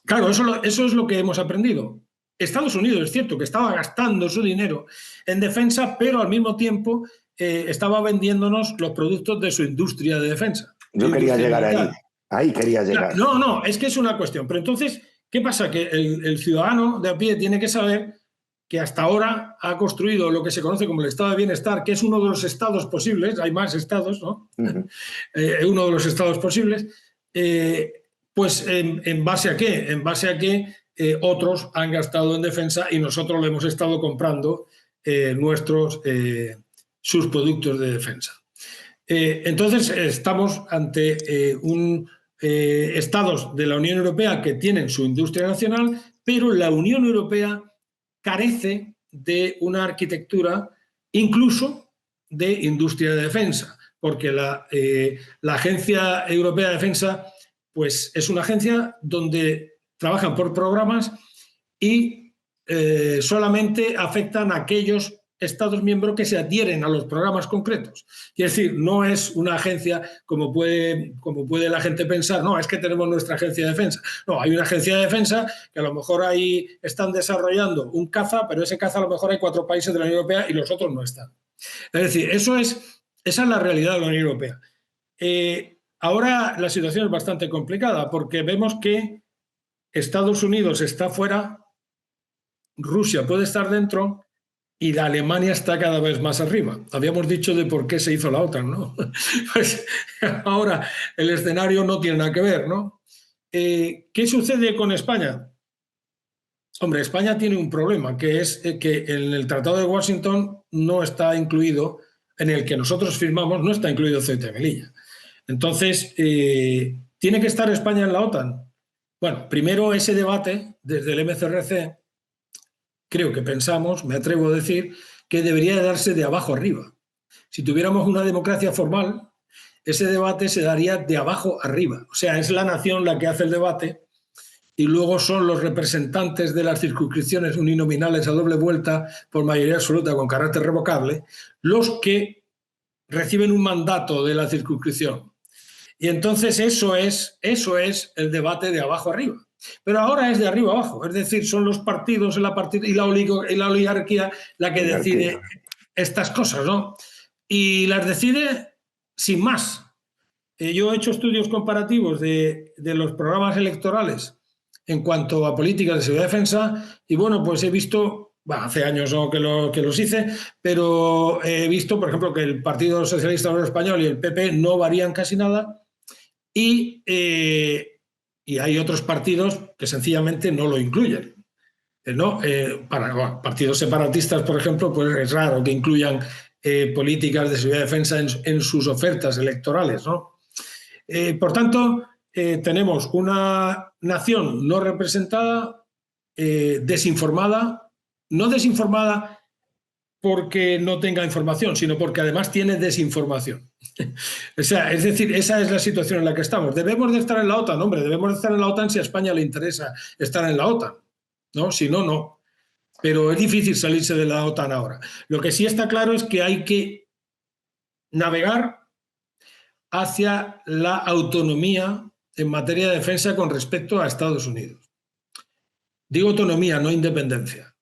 claro, eso es lo que hemos aprendido. Estados Unidos, es cierto, que estaba gastando su dinero en defensa, pero al mismo tiempo estaba vendiéndonos los productos de su industria de defensa. Yo quería llegar ahí. Ahí quería llegar. No, es que es una cuestión. Pero entonces, ¿qué pasa? Que el ciudadano de a pie tiene que saber que hasta ahora ha construido lo que se conoce como el estado de bienestar, que es uno de los estados posibles, hay más estados, ¿no? Uno de los estados posibles, pues ¿en base a qué? En base a que otros han gastado en defensa y nosotros le hemos estado comprando sus productos de defensa. Entonces estamos ante estados de la Unión Europea que tienen su industria nacional, pero la Unión Europea carece de una arquitectura incluso de industria de defensa, porque la Agencia Europea de Defensa pues, es una agencia donde trabajan por programas y solamente afectan a aquellos Estados miembros que se adhieren a los programas concretos. Es decir, no es una agencia como puede la gente pensar, no, es que tenemos nuestra agencia de defensa. No, hay una agencia de defensa que a lo mejor ahí están desarrollando un caza, pero ese caza a lo mejor hay 4 países de la Unión Europea y los otros no están. Es decir, esa es la realidad de la Unión Europea. Ahora la situación es bastante complicada porque vemos que Estados Unidos está fuera, Rusia puede estar dentro, y la Alemania está cada vez más arriba. Habíamos dicho de por qué se hizo la OTAN, ¿no? Pues ahora el escenario no tiene nada que ver, ¿no? ¿Qué sucede con España? Hombre, España tiene un problema, que es que en el Tratado de Washington no está incluido, en el que nosotros firmamos, no está incluido Ceuta y Melilla. Entonces, ¿tiene que estar España en la OTAN? Bueno, primero ese debate desde el MCRC, creo que pensamos, me atrevo a decir, que debería darse de abajo arriba. Si tuviéramos una democracia formal, ese debate se daría de abajo arriba. O sea, es la nación la que hace el debate y luego son los representantes de las circunscripciones uninominales a doble vuelta por mayoría absoluta con carácter revocable los que reciben un mandato de la circunscripción. Y entonces eso es el debate de abajo arriba. Pero ahora es de arriba abajo, es decir, son los partidos y la oligarquía la que decide estas cosas, ¿no? Y las decide sin más. Yo he hecho estudios comparativos de los programas electorales en cuanto a políticas de seguridad y defensa y bueno, pues he visto, hace años no que los hice, pero he visto, por ejemplo, que el Partido Socialista Obrero Español y el PP no varían casi nada y hay otros partidos que sencillamente no lo incluyen. ¿No? Para partidos separatistas, por ejemplo, pues es raro que incluyan políticas de seguridad y defensa en sus ofertas electorales, ¿no? Por tanto, tenemos una nación no representada, desinformada, no desinformada porque no tenga información, sino porque además tiene desinformación. O sea, es decir, esa es la situación en la que estamos. ¿Debemos de estar en la OTAN? Hombre, debemos de estar en la OTAN si a España le interesa estar en la OTAN, ¿no? Si no, no. Pero es difícil salirse de la OTAN ahora. Lo que sí está claro es que hay que navegar hacia la autonomía en materia de defensa con respecto a Estados Unidos. Digo autonomía, no independencia.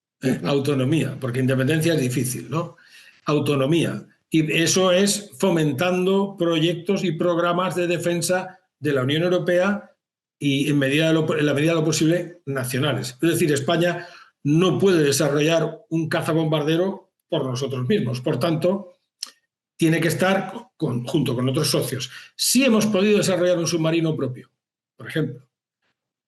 Autonomía, porque independencia es difícil, ¿no? Autonomía. Y eso es fomentando proyectos y programas de defensa de la Unión Europea y en la medida de lo posible nacionales. Es decir, España no puede desarrollar un cazabombardero por nosotros mismos. Por tanto, tiene que estar junto con otros socios. Sí hemos podido desarrollar un submarino propio, por ejemplo.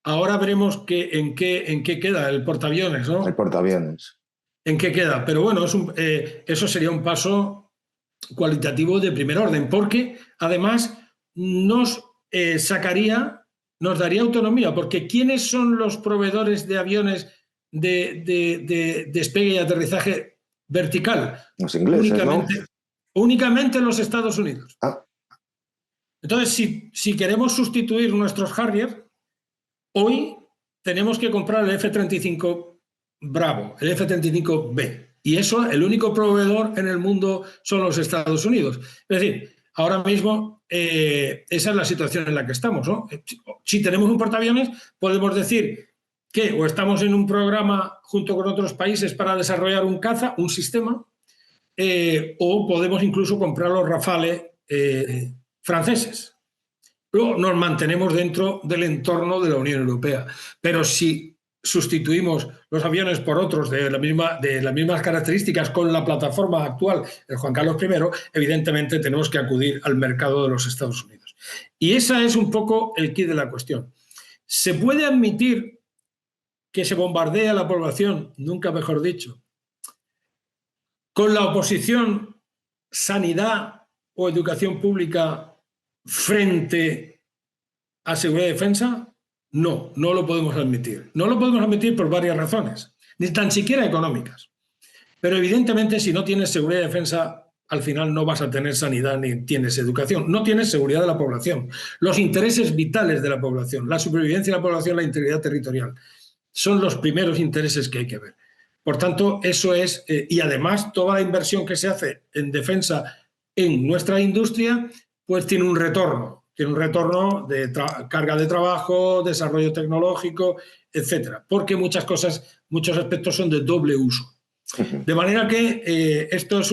Ahora veremos en qué queda el portaaviones, ¿no? El portaaviones. ¿En qué queda? Pero bueno, eso sería un paso cualitativo de primer orden, porque además nos daría autonomía, porque ¿quiénes son los proveedores de aviones de despegue y aterrizaje vertical? Los ingleses, únicamente los Estados Unidos. Ah. Entonces, si queremos sustituir nuestros Harrier, hoy tenemos que comprar el F-35 Bravo, el F-35B. Y eso, el único proveedor en el mundo son los Estados Unidos. Es decir, ahora mismo esa es la situación en la que estamos, ¿no? Si tenemos un portaaviones, podemos decir que o estamos en un programa junto con otros países para desarrollar un caza, un sistema, o podemos incluso comprar los Rafale franceses. Luego nos mantenemos dentro del entorno de la Unión Europea. Pero si sustituimos los aviones por otros de las mismas características con la plataforma actual, el Juan Carlos I, evidentemente tenemos que acudir al mercado de los Estados Unidos. Y ese es un poco el quid de la cuestión. ¿Se puede admitir que se bombardee a la población, nunca mejor dicho, con la oposición sanidad o educación pública frente a seguridad y defensa? No, no lo podemos admitir. No lo podemos admitir por varias razones, ni tan siquiera económicas. Pero evidentemente, si no tienes seguridad y defensa, al final no vas a tener sanidad ni tienes educación. No tienes seguridad de la población. Los intereses vitales de la población, la supervivencia de la población, la integridad territorial, son los primeros intereses que hay que ver. Por tanto, eso es... y además, toda la inversión que se hace en defensa en nuestra industria, pues tiene un retorno. Tiene un retorno de carga de trabajo, desarrollo tecnológico, etcétera, porque muchos aspectos son de doble uso. De manera que esto es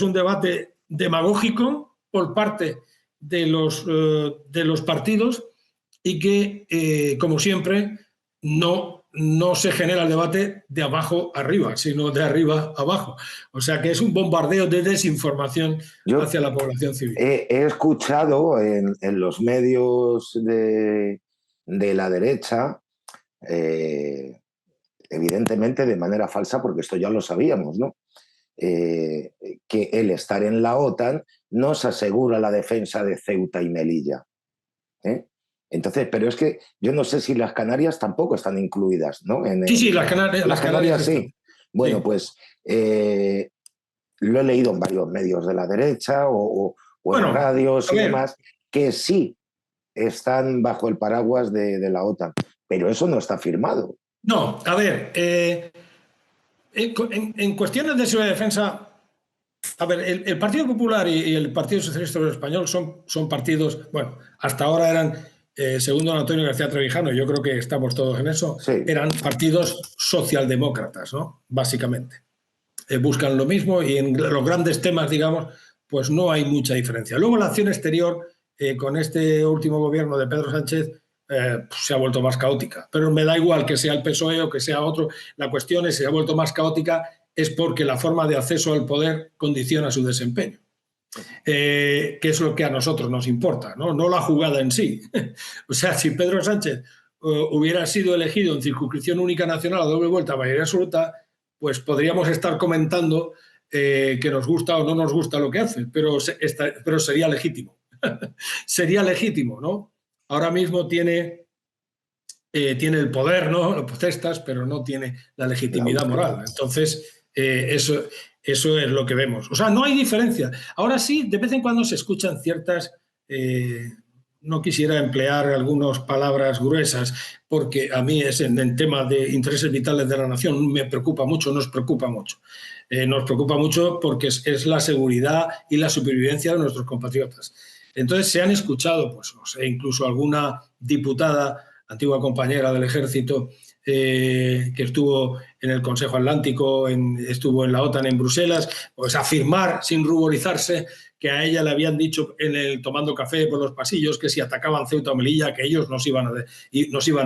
un debate demagógico por parte de los partidos y que, como siempre, no se genera el debate de abajo arriba, sino de arriba abajo. O sea que es un bombardeo de desinformación hacia la población civil. He escuchado en los medios de la derecha, evidentemente de manera falsa, porque esto ya lo sabíamos, ¿no? Que el estar en la OTAN nos asegura la defensa de Ceuta y Melilla. Entonces, pero es que yo no sé si las Canarias tampoco están incluidas, ¿no? Sí, las Canarias sí. Bueno, sí. Pues lo he leído en varios medios de la derecha o en radios y demás, que sí están bajo el paraguas de la OTAN, pero eso no está firmado. No, a ver, en cuestiones de seguridad y defensa, a ver, el Partido Popular y el Partido Socialista Obrero Español son partidos, bueno, hasta ahora eran... según don Antonio García Trevijano, yo creo que estamos todos en eso, sí. Eran partidos socialdemócratas, ¿no? Básicamente. Buscan lo mismo y en los grandes temas, digamos, pues no hay mucha diferencia. Luego la acción exterior, con este último gobierno de Pedro Sánchez, se ha vuelto más caótica. Pero me da igual que sea el PSOE o que sea otro. La cuestión es si se ha vuelto más caótica es porque la forma de acceso al poder condiciona su desempeño. Que es lo que a nosotros nos importa, no la jugada en sí. O sea, si Pedro Sánchez hubiera sido elegido en circunscripción única nacional a doble vuelta, a mayoría absoluta, pues podríamos estar comentando que nos gusta o no nos gusta lo que hace, pero sería legítimo. Sería legítimo, ¿no? Ahora mismo tiene el poder, ¿no? Lo protestas, pero no tiene la legitimidad moral. Entonces, eso es lo que vemos. O sea, no hay diferencia. Ahora sí, de vez en cuando se escuchan ciertas... no quisiera emplear algunas palabras gruesas, porque a mí es en tema de intereses vitales de la nación, me preocupa mucho, nos preocupa mucho. Nos preocupa mucho porque es la seguridad y la supervivencia de nuestros compatriotas. Entonces se han escuchado, pues, no sé, incluso alguna diputada, antigua compañera del Ejército, que estuvo en el Consejo Atlántico, estuvo en la OTAN en Bruselas, pues afirmar sin ruborizarse que a ella le habían dicho tomando café por los pasillos que si atacaban Ceuta o Melilla que ellos nos iban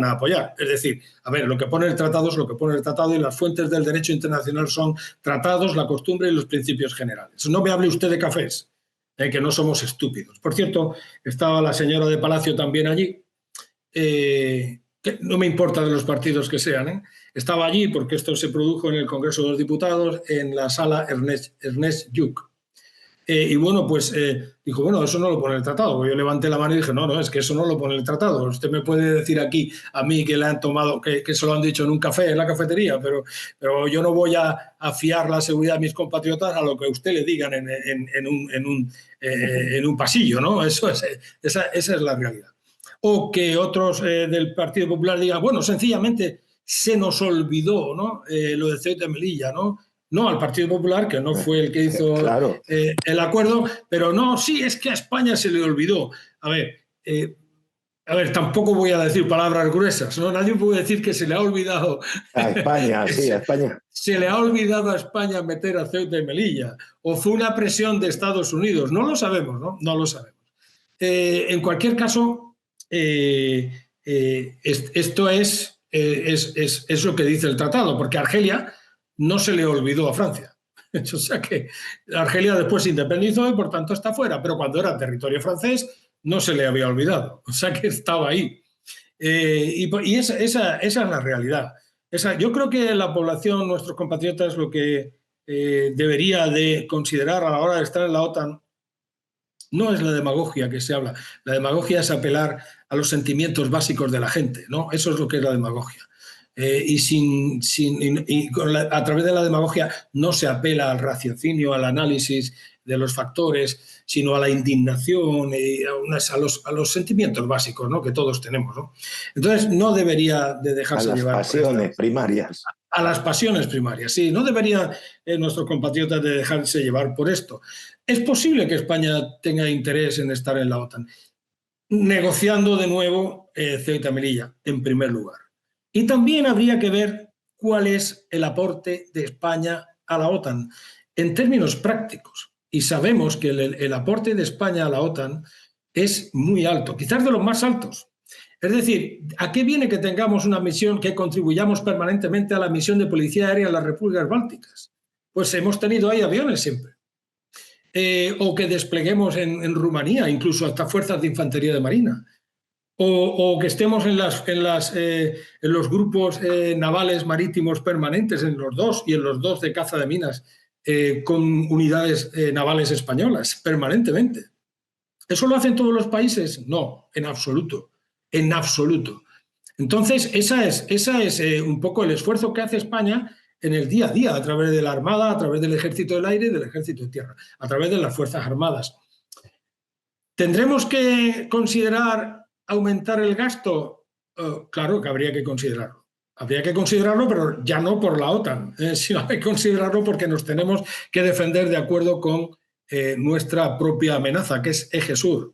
a apoyar. Es decir, a ver, lo que pone el tratado es lo que pone el tratado y las fuentes del derecho internacional son tratados, la costumbre y los principios generales. No me hable usted de cafés, que no somos estúpidos. Por cierto, estaba la señora de Palacio también allí, que no me importa de los partidos que sean, estaba allí porque esto se produjo en el Congreso de los Diputados en la sala Ernest Lluch. Y bueno, pues dijo, bueno, eso no lo pone el tratado. Pues yo levanté la mano y dije, no, es que eso no lo pone el tratado. Usted me puede decir aquí a mí que le han tomado, que se lo han dicho en un café, en la cafetería, pero yo no voy a fiar la seguridad de mis compatriotas a lo que a usted le digan en un pasillo, ¿no? Esa es la realidad. O que otros del Partido Popular digan, bueno, sencillamente se nos olvidó, ¿no? Lo de Ceuta y Melilla, ¿no? No al Partido Popular, que no fue el que hizo claro. el acuerdo, pero no, sí, es que a España se le olvidó. A ver, tampoco voy a decir palabras gruesas, ¿no? Nadie puede decir que se le ha olvidado. A España, sí, a España. Se le ha olvidado a España meter a Ceuta y Melilla, o fue una presión de Estados Unidos, no lo sabemos, ¿no? No lo sabemos. En cualquier caso, esto es lo que dice el tratado, porque Argelia no se le olvidó a Francia. O sea que Argelia después se independizó y por tanto está fuera, pero cuando era territorio francés no se le había olvidado, o sea que estaba ahí. Y esa es la realidad. Yo creo que la población, nuestros compatriotas, lo que debería de considerar a la hora de estar en la OTAN no es la demagogia que se habla. La demagogia es apelar a los sentimientos básicos de la gente, ¿no? Eso es lo que es la demagogia. A través de la demagogia no se apela al raciocinio, al análisis de los factores, sino a la indignación, a los sentimientos básicos, ¿no? Que todos tenemos, ¿no? Entonces no debería de dejarse llevar a las pasiones primarias. A las pasiones primarias, sí. No debería nuestros compatriotas de dejarse llevar por esto. Es posible que España tenga interés en estar en la OTAN, negociando de nuevo Ceuta y Melilla, en primer lugar. Y también habría que ver cuál es el aporte de España a la OTAN en términos prácticos. Y sabemos que el aporte de España a la OTAN es muy alto, quizás de los más altos. Es decir, ¿a qué viene que tengamos una misión, que contribuyamos permanentemente a la misión de policía aérea en las repúblicas bálticas? Pues hemos tenido ahí aviones siempre. O que despleguemos en Rumanía, incluso hasta fuerzas de infantería de marina. O que estemos en los grupos navales marítimos permanentes, en los dos y en los dos de caza de minas, con unidades navales españolas, permanentemente. ¿Eso lo hacen todos los países? No, en absoluto. En absoluto. Entonces, esa es un poco el esfuerzo que hace España en el día a día, a través de la Armada, a través del Ejército del Aire y del Ejército de Tierra, a través de las Fuerzas Armadas. ¿Tendremos que considerar aumentar el gasto? Claro que habría que considerarlo. Habría que considerarlo, pero ya no por la OTAN, sino hay que considerarlo porque nos tenemos que defender de acuerdo con nuestra propia amenaza, que es Eje Sur.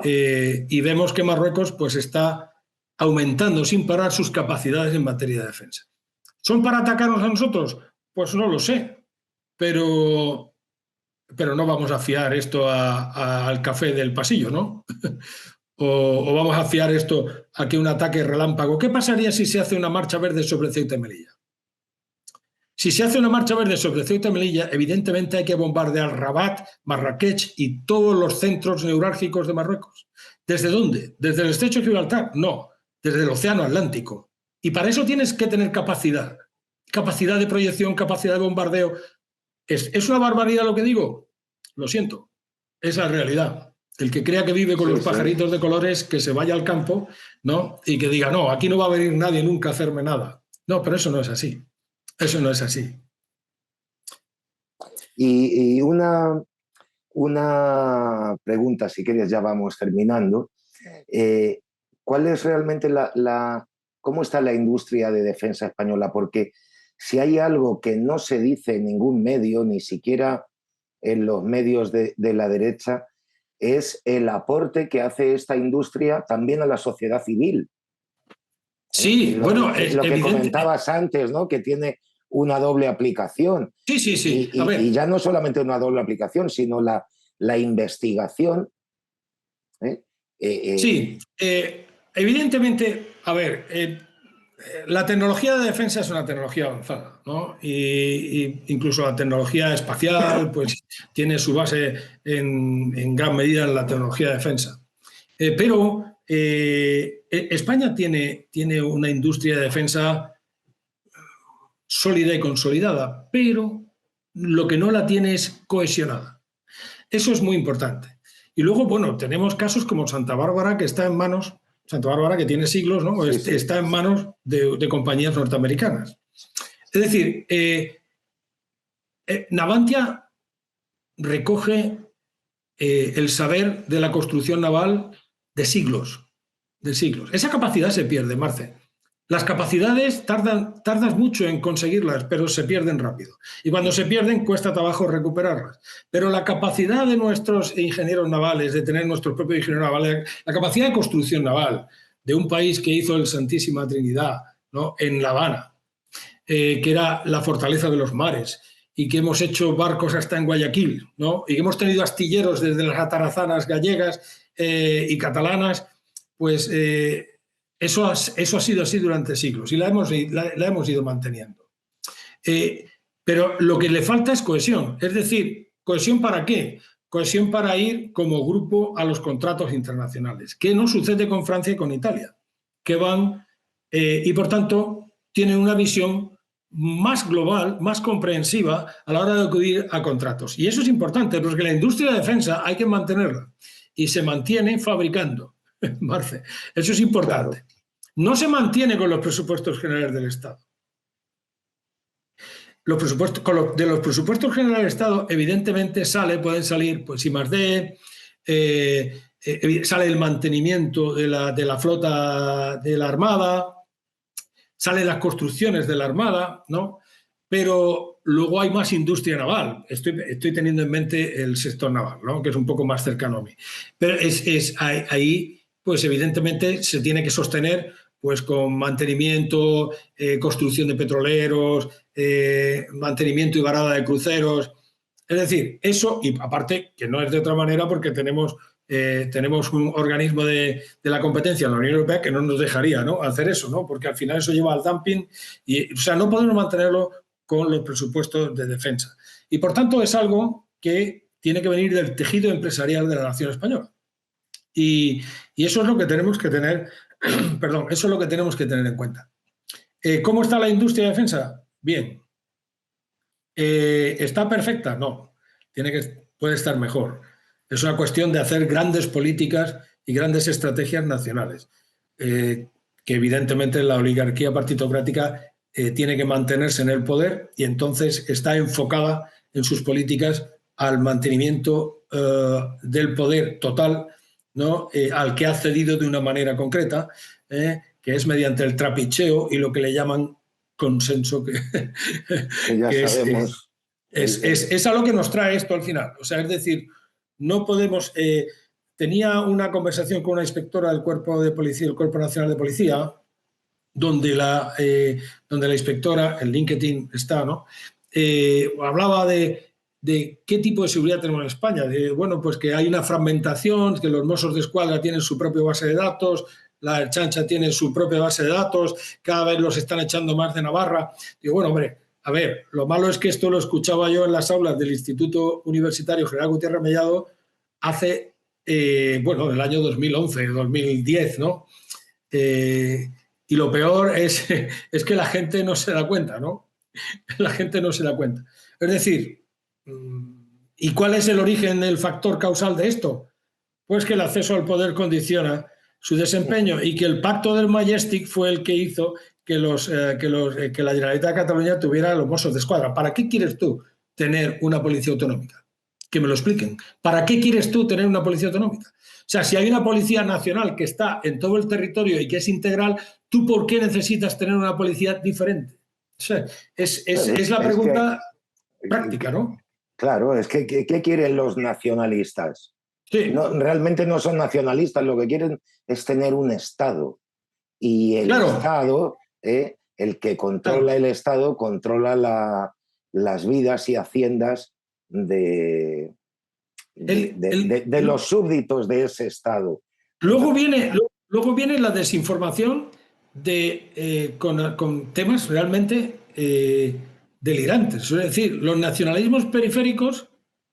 Y vemos que Marruecos pues, está aumentando sin parar sus capacidades en materia de defensa. ¿Son para atacarnos a nosotros? Pues no lo sé, pero no vamos a fiar esto al café del pasillo, ¿no? o vamos a fiar esto a que un ataque relámpago. ¿Qué pasaría si se hace una marcha verde sobre Ceuta y Melilla? Si se hace una marcha verde sobre Ceuta y Melilla, evidentemente hay que bombardear Rabat, Marrakech y todos los centros neurálgicos de Marruecos. ¿Desde dónde? ¿Desde el estrecho de Gibraltar? No, desde el Océano Atlántico. Y para eso tienes que tener capacidad. Capacidad de proyección, capacidad de bombardeo. ¿Es una barbaridad lo que digo? Lo siento, es la realidad. El que crea que vive con los pajaritos de colores, que se vaya al campo, ¿no? Y que diga, no, aquí no va a venir nadie nunca a hacerme nada. No, pero eso no es así. Eso no es así. Y una pregunta, si quieres, ya vamos terminando. ¿Cuál es realmente cómo está la industria de defensa española? Porque si hay algo que no se dice en ningún medio, ni siquiera en los medios de la derecha, es el aporte que hace esta industria también a la sociedad civil. Sí, bueno, lo que comentabas antes, ¿no? Que tiene una doble aplicación. Sí. A ver. Y ya no solamente una doble aplicación, sino la investigación. Sí, evidentemente, a ver, la tecnología de defensa es una tecnología avanzada, ¿no? Y incluso la tecnología espacial, pues, tiene su base en gran medida en la tecnología de defensa. Pero España tiene una industria de defensa sólida y consolidada, pero lo que no la tiene es cohesionada. Eso es muy importante. Y luego, bueno, tenemos casos como Santa Bárbara, que está en manos, Santa Bárbara, que tiene siglos, ¿no? Sí, sí. Está en manos de compañías norteamericanas. Es decir, Navantia recoge el saber de la construcción naval de siglos, de siglos. Esa capacidad se pierde, Marce. Las capacidades tardas mucho en conseguirlas, pero se pierden rápido. Y cuando se pierden, cuesta trabajo recuperarlas. Pero la capacidad de nuestros ingenieros navales, de tener nuestro propio ingeniero naval, la capacidad de construcción naval de un país que hizo el Santísima Trinidad, ¿no? En La Habana, que era la fortaleza de los mares, y que hemos hecho barcos hasta en Guayaquil, ¿no? Y que hemos tenido astilleros desde las atarazanas gallegas y catalanas, pues eso ha sido así durante siglos y la hemos ido manteniendo. Pero lo que le falta es cohesión, es decir, ¿cohesión para qué? Cohesión para ir como grupo a los contratos internacionales, que no sucede con Francia y con Italia, que van y por tanto tienen una visión más global, más comprensiva a la hora de acudir a contratos. Y eso es importante, porque la industria de defensa hay que mantenerla y se mantiene fabricando, Marce. Eso es importante. Claro. No se mantiene con los presupuestos generales del Estado. Los presupuestos, de los presupuestos generales del Estado, evidentemente pueden salir, pues, I+D, sale el mantenimiento de la flota de la Armada, salen las construcciones de la Armada, ¿no? Pero luego hay más industria naval. Estoy teniendo en mente el sector naval, ¿no? Que es un poco más cercano a mí. Pero ahí, pues evidentemente se tiene que sostener pues con mantenimiento, construcción de petroleros, mantenimiento y varada de cruceros. Es decir, eso, y aparte que no es de otra manera porque tenemos un organismo de la competencia en la Unión Europea que no nos dejaría, ¿no?, hacer eso, ¿no? Porque al final eso lleva al dumping y, o sea, no podemos mantenerlo con los presupuestos de defensa. Y por tanto es algo que tiene que venir del tejido empresarial de la nación española. Y eso es lo que tenemos que tener, perdón, eso es lo que tenemos que tener en cuenta. ¿Cómo está la industria de defensa? Bien. ¿Está perfecta? No. Puede estar mejor. Es una cuestión de hacer grandes políticas y grandes estrategias nacionales, que evidentemente la oligarquía partitocrática tiene que mantenerse en el poder y entonces está enfocada en sus políticas al mantenimiento del poder total, ¿no? Al que ha cedido de una manera concreta, que es mediante el trapicheo y lo que le llaman consenso, que ya que sabemos. Es a lo que nos trae esto al final. O sea, es decir, no podemos... tenía una conversación con una inspectora del Cuerpo de Policía, el Cuerpo Nacional de Policía, donde la inspectora, en LinkedIn está, ¿no? Hablaba de qué tipo de seguridad tenemos en España. Bueno, pues que hay una fragmentación, que los Mossos de Escuadra tienen su propia base de datos, la Ertzaintza tiene su propia base de datos, cada vez los están echando más de Navarra. Digo, bueno, hombre, a ver, lo malo es que esto lo escuchaba yo en las aulas del Instituto Universitario General Gutiérrez Mellado hace, bueno, el año 2011, 2010, ¿no? Y lo peor es que la gente no se da cuenta, ¿no? La gente no se da cuenta. Es decir, ¿y cuál es el origen del factor causal de esto? Pues que el acceso al poder condiciona su desempeño y que el pacto del Majestic fue el que hizo que la Generalitat de Cataluña tuviera los Mossos de Escuadra. ¿Para qué quieres tú tener una policía autonómica? Que me lo expliquen. ¿Para qué quieres tú tener una policía autonómica? O sea, si hay una policía nacional que está en todo el territorio y que es integral, ¿tú por qué necesitas tener una policía diferente? O sea, es la pregunta práctica, ¿no? Claro, es que ¿qué quieren los nacionalistas? Sí. No, realmente no son nacionalistas, lo que quieren es tener un Estado. y el Claro. Estado, el que controla el Estado, controla las vidas y haciendas de los súbditos de ese Estado. Luego viene la desinformación con temas realmente delirantes. Es decir, los nacionalismos periféricos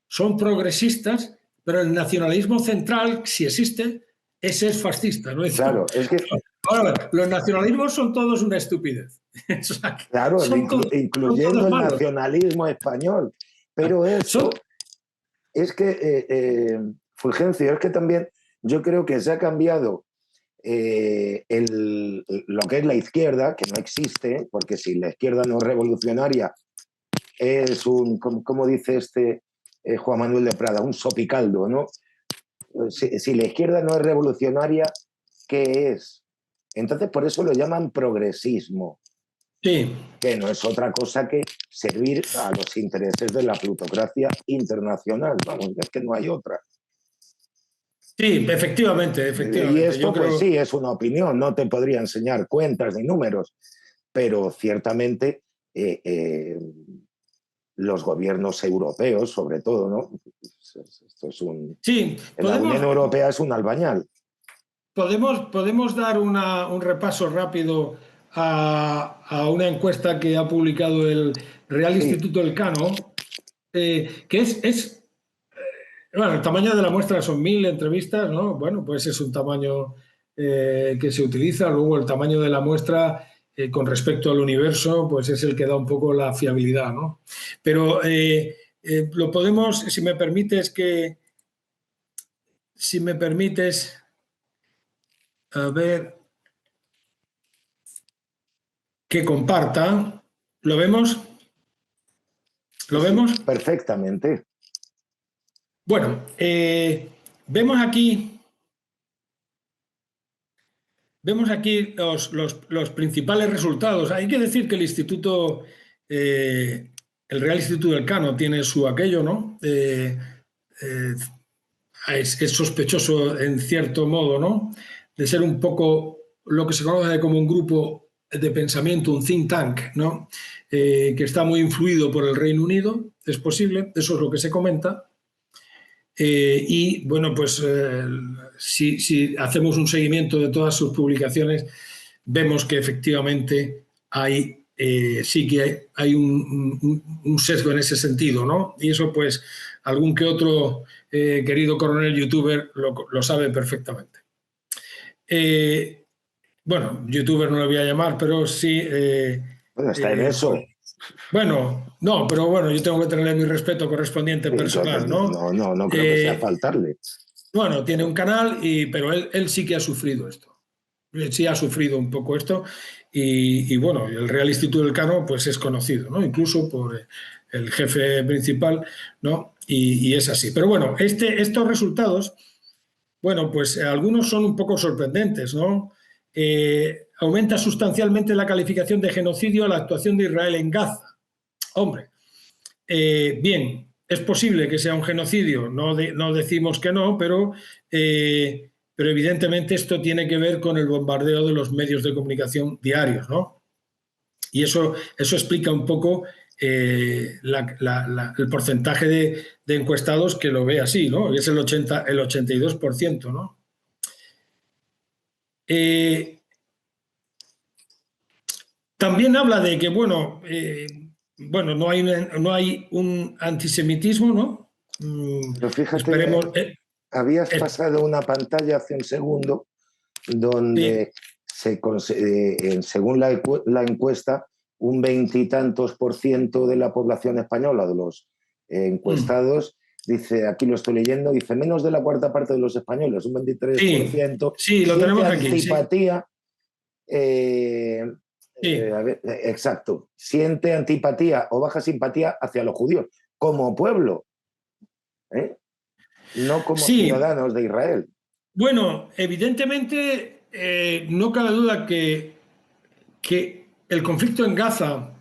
son progresistas, pero el nacionalismo central, si existe, ese es fascista, ¿no? Claro, es que... Ahora, los nacionalismos son todos una estupidez. O sea, claro, son incluyendo todos el malos. nacionalismo español. Pero eso es que, Fulgencio, es que también yo creo que se ha cambiado lo que es la izquierda, que no existe, porque si la izquierda no es revolucionaria, es como dice Juan Manuel de Prada, un sopicaldo, ¿no? Si la izquierda no es revolucionaria, ¿qué es? Entonces, por eso lo llaman progresismo. Sí. Que no es otra cosa que servir a los intereses de la plutocracia internacional. Vamos, es que no hay otra. Sí, efectivamente. Y esto, pues sí, es una opinión, no te podría enseñar cuentas ni números, pero ciertamente los gobiernos europeos, sobre todo, ¿no? Esto es la Unión Europea es un albañal. Podemos dar un repaso rápido a una encuesta que ha publicado el Real Instituto Elcano, que bueno, el tamaño de la muestra son 1000 entrevistas, ¿no? Bueno, pues es un tamaño que se utiliza. Luego el tamaño de la muestra con respecto al universo, pues es el que da un poco la fiabilidad, ¿no? Pero lo podemos, si me permites a ver, que comparta. ¿Lo vemos? ¿Lo vemos? Perfectamente. Bueno, vemos aquí los principales resultados. Hay que decir que el Instituto, el Real Instituto del Cano tiene su aquello, ¿no? Es sospechoso en cierto modo, ¿no? De ser un poco lo que se conoce como un grupo de pensamiento, un think tank, ¿no? Que está muy influido por el Reino Unido, es posible, eso es lo que se comenta. Y bueno, pues si hacemos un seguimiento de todas sus publicaciones, vemos que efectivamente sí que hay un sesgo en ese sentido, ¿no? Y eso pues algún que otro querido coronel youtuber lo sabe perfectamente. Bueno, youtuber no lo voy a llamar, pero sí... bueno, está en eso. Bueno, no, pero bueno, yo tengo que tenerle mi respeto correspondiente personal, ¿no? No creo que sea faltarle. Bueno, tiene un canal, pero él sí que ha sufrido esto. Él sí ha sufrido un poco esto y bueno, el Real Instituto del Cano pues es conocido, ¿no? Incluso por el jefe principal, ¿no? Y es así. Pero bueno, estos resultados, bueno, pues algunos son un poco sorprendentes, ¿no? Aumenta sustancialmente la calificación de genocidio a la actuación de Israel en Gaza. Hombre, bien, es posible que sea un genocidio, no decimos que no, pero evidentemente esto tiene que ver con el bombardeo de los medios de comunicación diarios, ¿no? Y eso explica un poco el porcentaje de encuestados que lo ve así, ¿no? Es el 82%, ¿no? También habla de que, bueno, no hay un antisemitismo, ¿no? Pero fíjate, Esperemos. Habías pasado una pantalla hace un segundo donde según la encuesta, un 20 y tantos % de la población española, de los encuestados, dice, aquí lo estoy leyendo, dice menos de la cuarta parte de los españoles, un 23%, sí, lo tenemos aquí. Antipatía. Sí. Exacto. Siente antipatía o baja simpatía hacia los judíos como pueblo, no como ciudadanos de Israel. Bueno, evidentemente no cabe duda que el conflicto en Gaza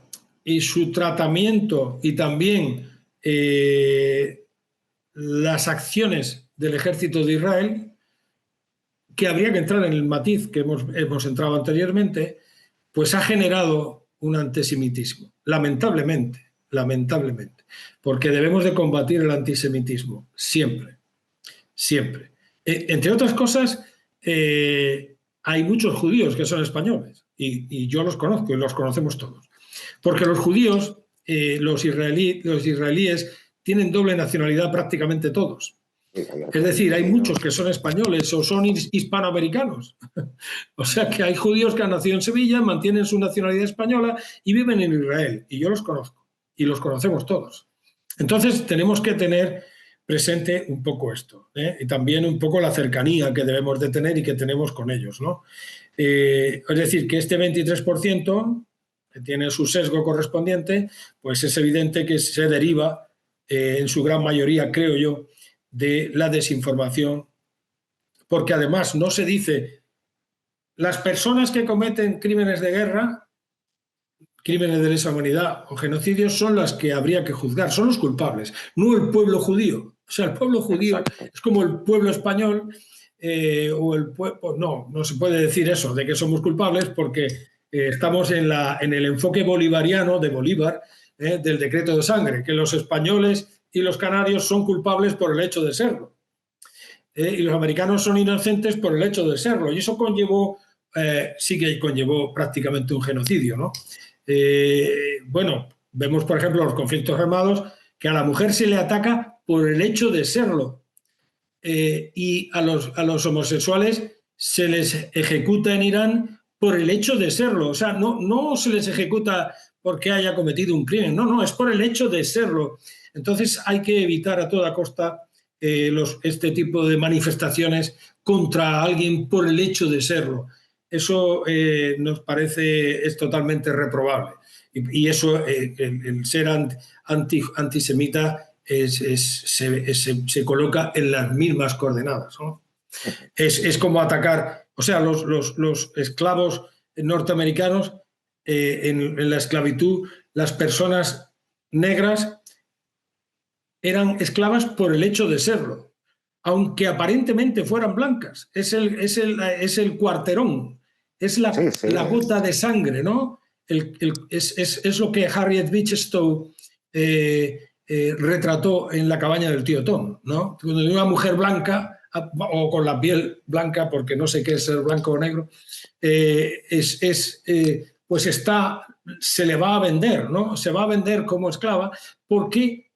y su tratamiento y también las acciones del ejército de Israel, que habría que entrar en el matiz que hemos entrado anteriormente, pues ha generado un antisemitismo, lamentablemente, porque debemos de combatir el antisemitismo, siempre, siempre. Entre otras cosas, hay muchos judíos que son españoles, y yo los conozco y los conocemos todos, porque los judíos, los israelíes, tienen doble nacionalidad prácticamente todos. Es decir, hay muchos que son españoles o son hispanoamericanos. O sea que hay judíos que han nacido en Sevilla, mantienen su nacionalidad española y viven en Israel. Y yo los conozco y los conocemos todos. Entonces tenemos que tener presente un poco esto, ¿eh? Y también un poco la cercanía que debemos de tener y que tenemos con ellos, ¿no? Es decir, que este 23% que tiene su sesgo correspondiente, pues es evidente que se deriva en su gran mayoría, creo yo, de la desinformación, porque además no se dice las personas que cometen crímenes de guerra, crímenes de lesa humanidad o genocidios son las que habría que juzgar, son los culpables, no el pueblo judío. O sea, el pueblo judío es como el pueblo español o el pueblo... No se puede decir eso, de que somos culpables, porque estamos en el enfoque bolivariano de Bolívar, del decreto de sangre, que los españoles y los canarios son culpables por el hecho de serlo. Y los americanos son inocentes por el hecho de serlo. Y eso sí que conllevó prácticamente un genocidio, ¿no? Bueno, vemos, por ejemplo, los conflictos armados, que a la mujer se le ataca por el hecho de serlo. Y a los homosexuales se les ejecuta en Irán por el hecho de serlo. O sea, no se les ejecuta porque haya cometido un crimen, no, es por el hecho de serlo. Entonces hay que evitar a toda costa este tipo de manifestaciones contra alguien por el hecho de serlo. Eso nos parece es totalmente reprobable. Y eso, el ser antisemita se coloca en las mismas coordenadas, ¿no? Es como atacar, o sea, los esclavos norteamericanos en la esclavitud, las personas negras eran esclavas por el hecho de serlo, aunque aparentemente fueran blancas. Es el cuarterón, es la gota de sangre, ¿no? Es lo que Harriet Beecher retrató en La cabaña del tío Tom, ¿no? Cuando una mujer blanca o con la piel blanca, porque no sé qué es ser blanco o negro, pues se le va a vender, ¿no? Se va a vender como esclava porque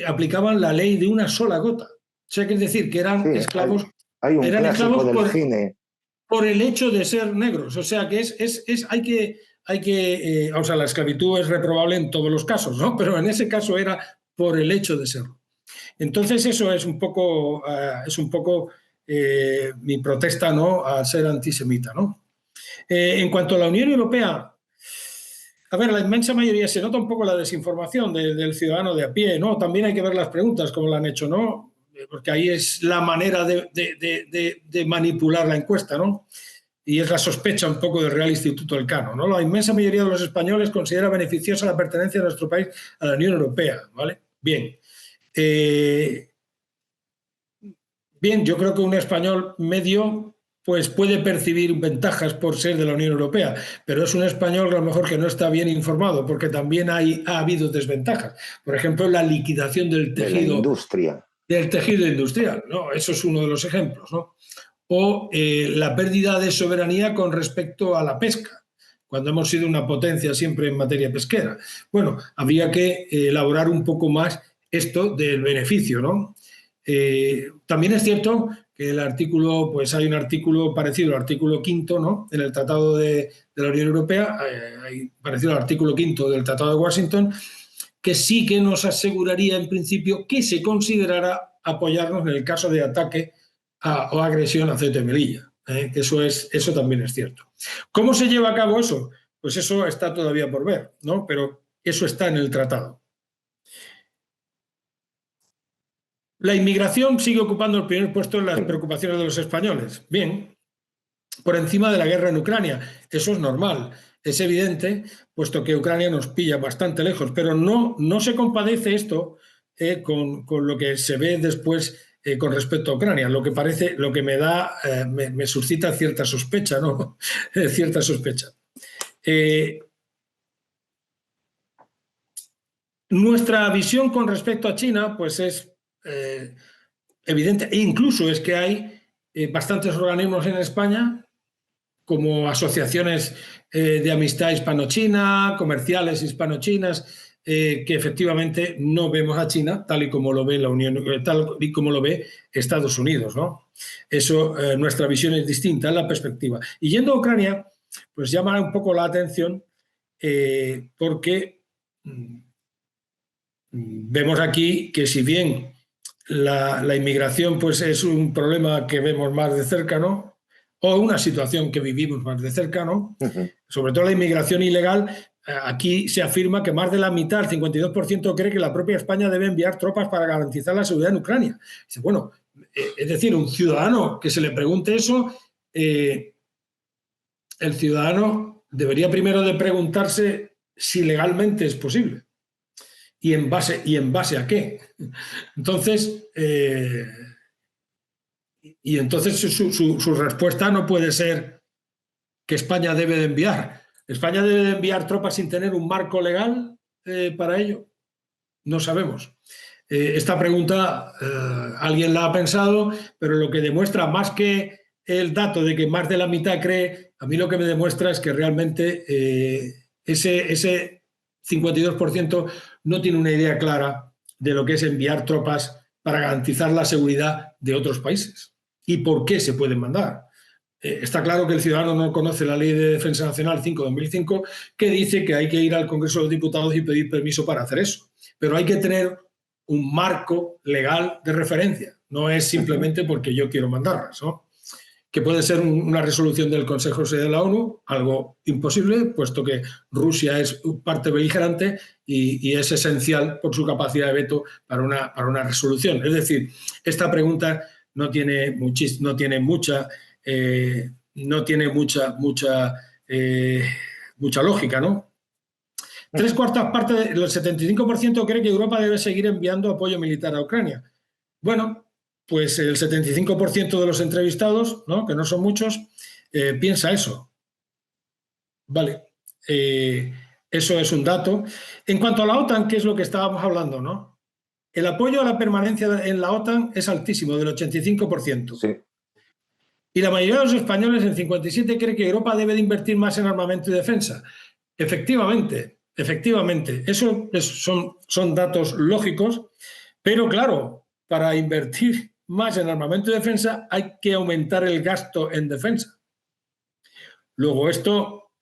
aplicaban la ley de una sola gota. O sea, que es decir, que eran esclavos, hay un clásico del cine por el hecho de ser negros. O sea, que o sea, la esclavitud es reprobable en todos los casos, ¿no? Pero en ese caso era por el hecho de serlo. Entonces eso es un poco mi protesta, ¿no?, a ser antisemita, ¿no? En cuanto a la Unión Europea, a ver, la inmensa mayoría se nota un poco la desinformación del ciudadano de a pie, ¿no? También hay que ver las preguntas, como la han hecho, ¿no? Porque ahí es la manera de manipular la encuesta, ¿no? Y es la sospecha un poco del Real Instituto Elcano, ¿no? La inmensa mayoría de los españoles considera beneficiosa la pertenencia de nuestro país a la Unión Europea, ¿vale? Bien. Bien, yo creo que un español medio pues puede percibir ventajas por ser de la Unión Europea, pero es un español a lo mejor que no está bien informado, porque también ha habido desventajas. Por ejemplo, la liquidación del tejido industrial, ¿no? Eso es uno de los ejemplos, ¿no? O la pérdida de soberanía con respecto a la pesca, cuando hemos sido una potencia siempre en materia pesquera. Bueno, habría que elaborar un poco más esto del beneficio, ¿no? También es cierto que el artículo, pues hay un artículo parecido al artículo 5, ¿no?, en el Tratado de la Unión Europea, parecido al artículo 5 del Tratado de Washington, que sí que nos aseguraría en principio que se considerara apoyarnos en el caso de ataque o agresión a Ceuta y Melilla. Eso también es cierto. ¿Cómo se lleva a cabo eso? Pues eso está todavía por ver, ¿no? Pero eso está en el tratado. La inmigración sigue ocupando el primer puesto en las preocupaciones de los españoles. Bien, por encima de la guerra en Ucrania. Eso es normal, es evidente, puesto que Ucrania nos pilla bastante lejos, pero no se compadece esto con lo que se ve después con respecto a Ucrania, lo que me suscita cierta sospecha, ¿no? Cierta sospecha. Nuestra visión con respecto a China, pues es evidente, e incluso es que hay bastantes organismos en España, como asociaciones de amistad hispano-china, comerciales hispano-chinas, que efectivamente no vemos a China tal y como lo ve la Unión, tal y como lo ve Estados Unidos, ¿no? Eso, nuestra visión es distinta, es la perspectiva. Y yendo a Ucrania, pues llama un poco la atención porque vemos aquí que si bien la inmigración pues es un problema que vemos más de cerca, ¿no? O una situación que vivimos más de cerca, ¿no? Sobre todo la inmigración ilegal, aquí se afirma que más de la mitad, el 52%, cree que la propia España debe enviar tropas para garantizar la seguridad en Ucrania. Dice, bueno, es decir, un ciudadano que se le pregunte eso, el ciudadano debería primero de preguntarse si legalmente es posible. ¿Y en base a qué? Entonces, su respuesta no puede ser que España debe de enviar. ¿España debe de enviar tropas sin tener un marco legal para ello? No sabemos. Esta pregunta alguien la ha pensado, pero lo que demuestra, más que el dato de que más de la mitad cree, a mí lo que me demuestra es que realmente ese 52% no tiene una idea clara de lo que es enviar tropas para garantizar la seguridad de otros países y por qué se pueden mandar. Está claro que el ciudadano no conoce la Ley de Defensa Nacional 5/2005, que dice que hay que ir al Congreso de los Diputados y pedir permiso para hacer eso. Pero hay que tener un marco legal de referencia. No es simplemente porque yo quiero mandarlas, ¿no? Que puede ser una resolución del Consejo de Seguridad de la ONU, algo imposible, puesto que Rusia es parte beligerante y es esencial por su capacidad de veto para una resolución. Es decir, esta pregunta no tiene mucha lógica, ¿no? 3/4 partes, el 75% cree que Europa debe seguir enviando apoyo militar a Ucrania. Bueno, pues el 75% de los entrevistados, ¿no?, que no son muchos, piensa eso. Vale, eso es un dato. En cuanto a la OTAN, que es lo que estábamos hablando, ¿no? El apoyo a la permanencia en la OTAN es altísimo, del 85%. Sí. Y la mayoría de los españoles, el 57%, cree que Europa debe de invertir más en armamento y defensa. Efectivamente. Eso son datos lógicos, pero claro, para invertir más en armamento y defensa hay que aumentar el gasto en defensa. Luego, esto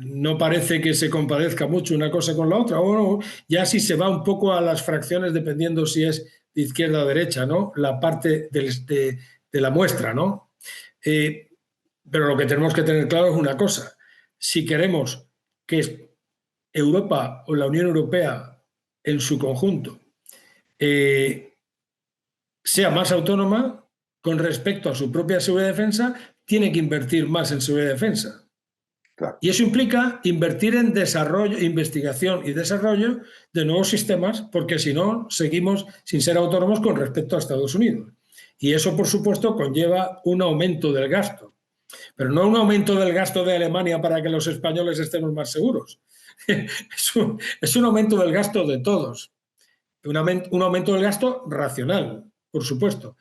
no parece que se compadezca mucho una cosa con la otra, o no, ya si se va un poco a las fracciones dependiendo si es de izquierda o derecha, ¿no? La parte de la muestra, ¿no? Pero lo que tenemos que tener claro es una cosa: si queremos que Europa o la Unión Europea en su conjunto sea más autónoma con respecto a su propia seguridad y defensa, tiene que invertir más en seguridad y defensa. Claro. Y eso implica invertir en desarrollo, investigación y desarrollo de nuevos sistemas, porque si no, seguimos sin ser autónomos con respecto a Estados Unidos. Y eso, por supuesto, conlleva un aumento del gasto. Pero no un aumento del gasto de Alemania para que los españoles estemos más seguros. Es un aumento del gasto de todos. Un aumento del gasto racional, por supuesto.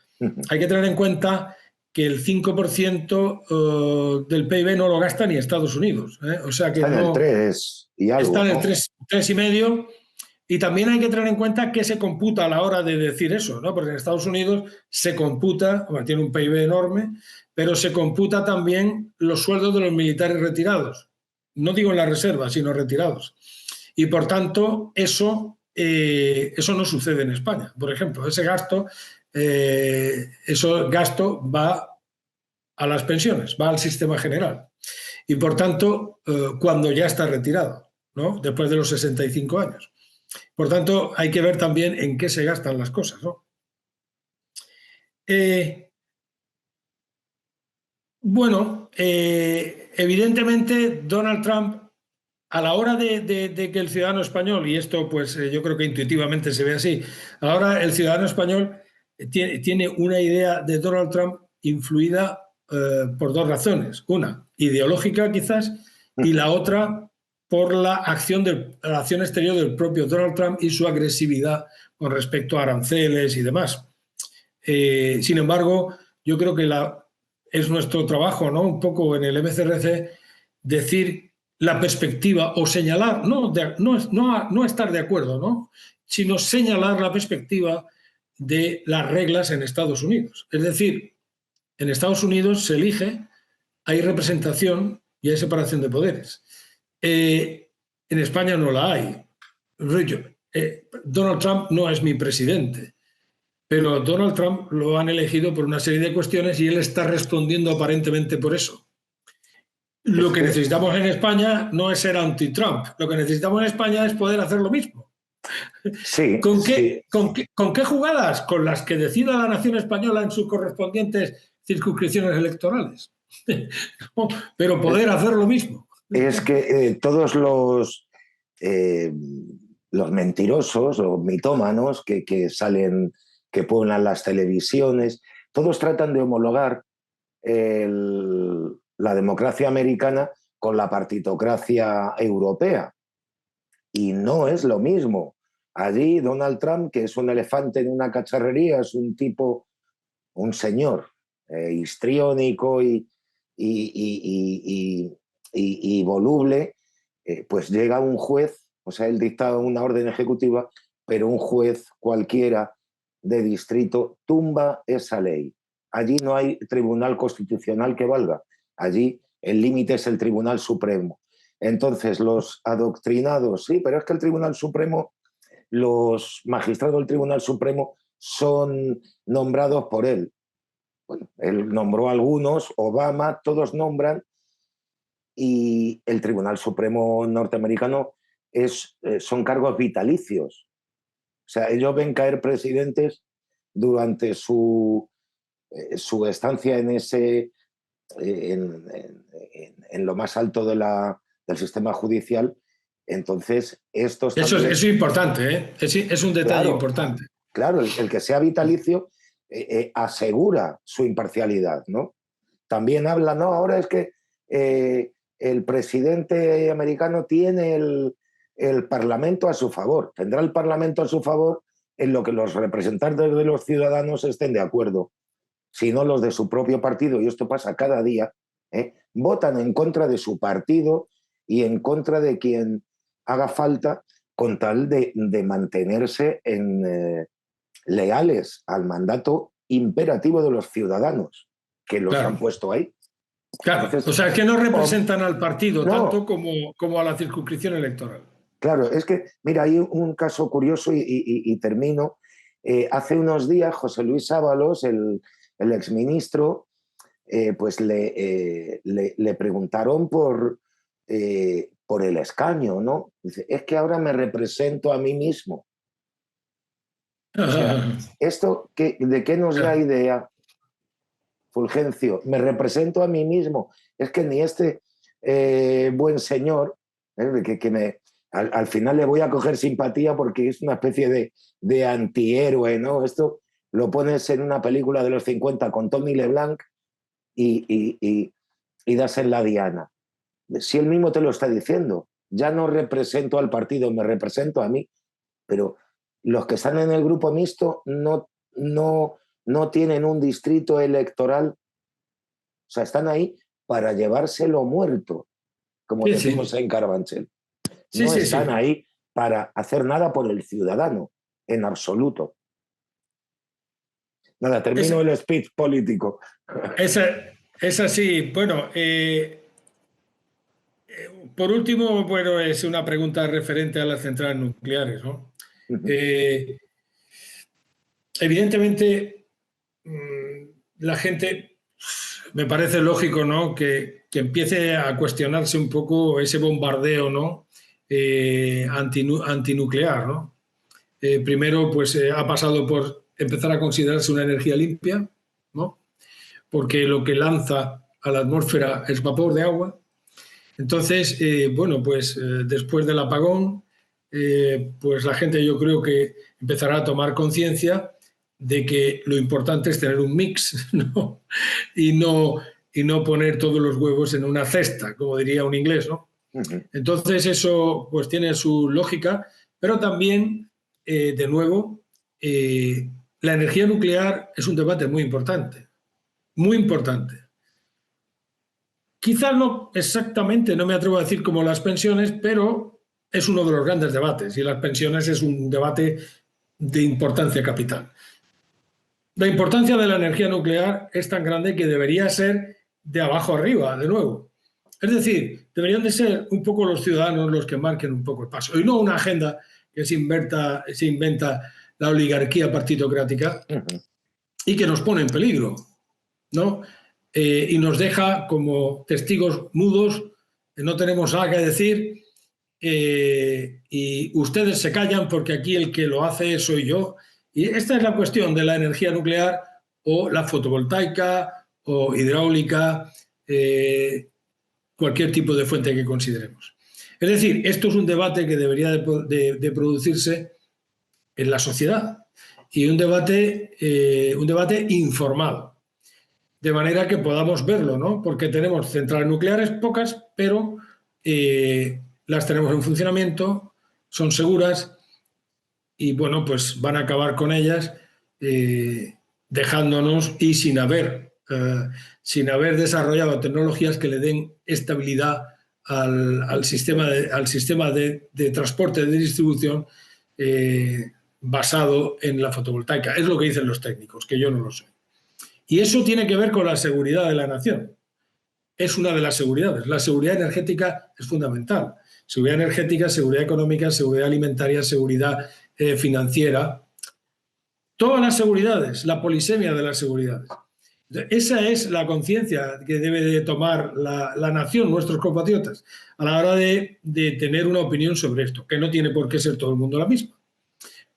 Hay que tener en cuenta que el 5% del PIB no lo gasta ni Estados Unidos. O sea que está en el 3 y algo. Está en el 3,5%. Y también hay que tener en cuenta qué se computa a la hora de decir eso, ¿no? Porque en Estados Unidos se computa, bueno, tiene un PIB enorme, pero se computa también los sueldos de los militares retirados. No digo en la reserva, sino retirados. Y por tanto, eso no sucede en España. Por ejemplo, ese gasto va a las pensiones, va al sistema general. Y por tanto, cuando ya está retirado, ¿no? Después de los 65 años. Por tanto, hay que ver también en qué se gastan las cosas, ¿no? Evidentemente, Donald Trump, a la hora de que el ciudadano español, y esto pues yo creo que intuitivamente se ve así, ahora el ciudadano español tiene una idea de Donald Trump influida por dos razones. Una, ideológica quizás, y la otra por la acción exterior del propio Donald Trump y su agresividad con respecto a aranceles y demás. Sin embargo, yo creo que es nuestro trabajo, ¿no? Un poco en el MCRC decir la perspectiva o señalar, no estar de acuerdo, ¿no? Sino señalar la perspectiva de las reglas en Estados Unidos. Es decir, en Estados Unidos se elige, hay representación y hay separación de poderes. En España no la hay. Donald Trump no es mi presidente, pero Donald Trump lo han elegido por una serie de cuestiones y él está respondiendo aparentemente por eso. Lo que necesitamos en España no es ser anti-Trump, lo que necesitamos en España es poder hacer lo mismo. Sí, ¿Con sí. qué jugadas? Con las que decida la nación española en sus correspondientes circunscripciones electorales. Pero poder hacer lo mismo. Es que todos los mentirosos o mitómanos que salen, que pueblan las televisiones, todos tratan de homologar la democracia americana con la partitocracia europea. Y no es lo mismo. Allí Donald Trump, que es un elefante en una cacharrería, es un tipo, un señor histriónico y voluble, pues llega un juez, o sea, él dicta una orden ejecutiva, pero un juez cualquiera de distrito tumba esa ley. Allí no hay tribunal constitucional que valga. Allí el límite es el Tribunal Supremo. Entonces, los adoctrinados, sí, pero es que el Tribunal Supremo, los magistrados del Tribunal Supremo son nombrados por él. Bueno, él nombró a algunos, Obama, todos nombran, y el Tribunal Supremo norteamericano son cargos vitalicios. O sea, ellos ven caer presidentes durante su estancia en lo más alto del sistema judicial. Entonces, estos eso también... es importante, ¿eh? Es un detalle importante. Claro, el que sea vitalicio asegura su imparcialidad, ¿no? También habla, no, ahora es que el presidente americano tiene el Parlamento a su favor. Tendrá el Parlamento a su favor en lo que los representantes de los ciudadanos estén de acuerdo. Si no, los de su propio partido, y esto pasa cada día, votan en contra de su partido y en contra de quien haga falta con tal de mantenerse leales al mandato imperativo de los ciudadanos que los han puesto ahí. Claro, entonces, o sea, que no representan al partido tanto como a la circunscripción electoral. Claro, es que, mira, hay un caso curioso y termino. Hace unos días José Luis Ábalos, el exministro, pues le preguntaron por el escaño, ¿no? Dice, es que ahora me represento a mí mismo. O sea, ¿esto de qué nos da idea, Fulgencio? Me represento a mí mismo. Es que ni este buen señor, que al final le voy a coger simpatía porque es una especie de antihéroe, ¿no? Esto lo pones en una película de los 50 con Tony LeBlanc y das en la diana. Si él mismo te lo está diciendo, ya no represento al partido, me represento a mí. Pero los que están en el grupo mixto no tienen un distrito electoral. O sea, están ahí para llevárselo muerto, como decimos en Carabanchel. No están ahí para hacer nada por el ciudadano, en absoluto. Nada, termino el speech político. Es así. Bueno, por último, bueno, es una pregunta referente a las centrales nucleares, ¿no? Evidentemente, la gente, me parece lógico, ¿no?, que empiece a cuestionarse un poco ese bombardeo, ¿no?, antinuclear, ¿no? Primero, pues ha pasado por empezar a considerarse una energía limpia, ¿no?, porque lo que lanza a la atmósfera es vapor de agua. Entonces, bueno, pues después del apagón, pues la gente, yo creo que empezará a tomar conciencia de que lo importante es tener un mix, ¿no? Y no poner todos los huevos en una cesta, como diría un inglés, ¿no? Entonces eso pues tiene su lógica, pero también, de nuevo, la energía nuclear es un debate muy importante, muy importante. Quizás no exactamente, no me atrevo a decir como las pensiones, pero es uno de los grandes debates y las pensiones es un debate de importancia capital. La importancia de la energía nuclear es tan grande que debería ser de abajo arriba, de nuevo. Es decir, deberían de ser un poco los ciudadanos los que marquen un poco el paso y no una agenda que se inventa la oligarquía partitocrática y que nos pone en peligro, ¿no? Y nos deja como testigos mudos, no tenemos nada que decir, y ustedes se callan porque aquí el que lo hace soy yo. Y esta es la cuestión de la energía nuclear o la fotovoltaica o hidráulica, cualquier tipo de fuente que consideremos. Es decir, esto es un debate que debería de producirse en la sociedad y un debate informado, de manera que podamos verlo, ¿no? Porque tenemos centrales nucleares pocas, pero las tenemos en funcionamiento, son seguras y, bueno, pues van a acabar con ellas dejándonos y sin haber desarrollado tecnologías que le den estabilidad al sistema de transporte, de distribución basado en la fotovoltaica. Es lo que dicen los técnicos, que yo no lo sé. Y eso tiene que ver con la seguridad de la nación. Es una de las seguridades. La seguridad energética es fundamental. Seguridad energética, seguridad económica, seguridad alimentaria, seguridad financiera. Todas las seguridades, la polisemia de las seguridades. Esa es la conciencia que debe de tomar la nación, nuestros compatriotas, a la hora de tener una opinión sobre esto, que no tiene por qué ser todo el mundo la misma,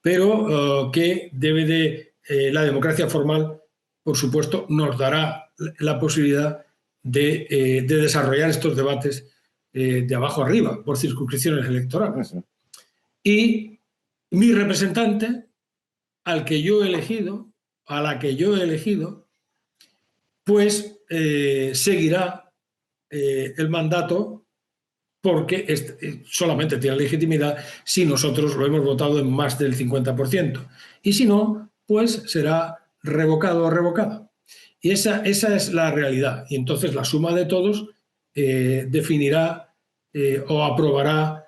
pero que debe de, la democracia formal, por supuesto, nos dará la posibilidad de desarrollar estos debates de abajo arriba, por circunscripciones electorales. Y mi representante, al que yo he elegido, a la que yo he elegido, pues seguirá el mandato porque solamente tiene legitimidad si nosotros lo hemos votado en más del 50%. Y si no, pues será revocado o revocada. Y esa es la realidad. Y entonces la suma de todos definirá o aprobará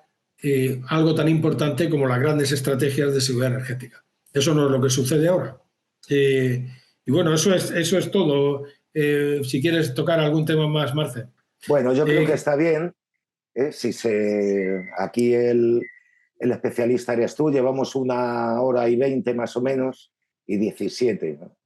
algo tan importante como las grandes estrategias de seguridad energética. Eso no es lo que sucede ahora. Y bueno, eso es todo. Si quieres tocar algún tema más, Marce. Bueno, yo creo que está bien. Aquí el especialista eres tú, llevamos 1 hora y 20 más o menos y 17, ¿no?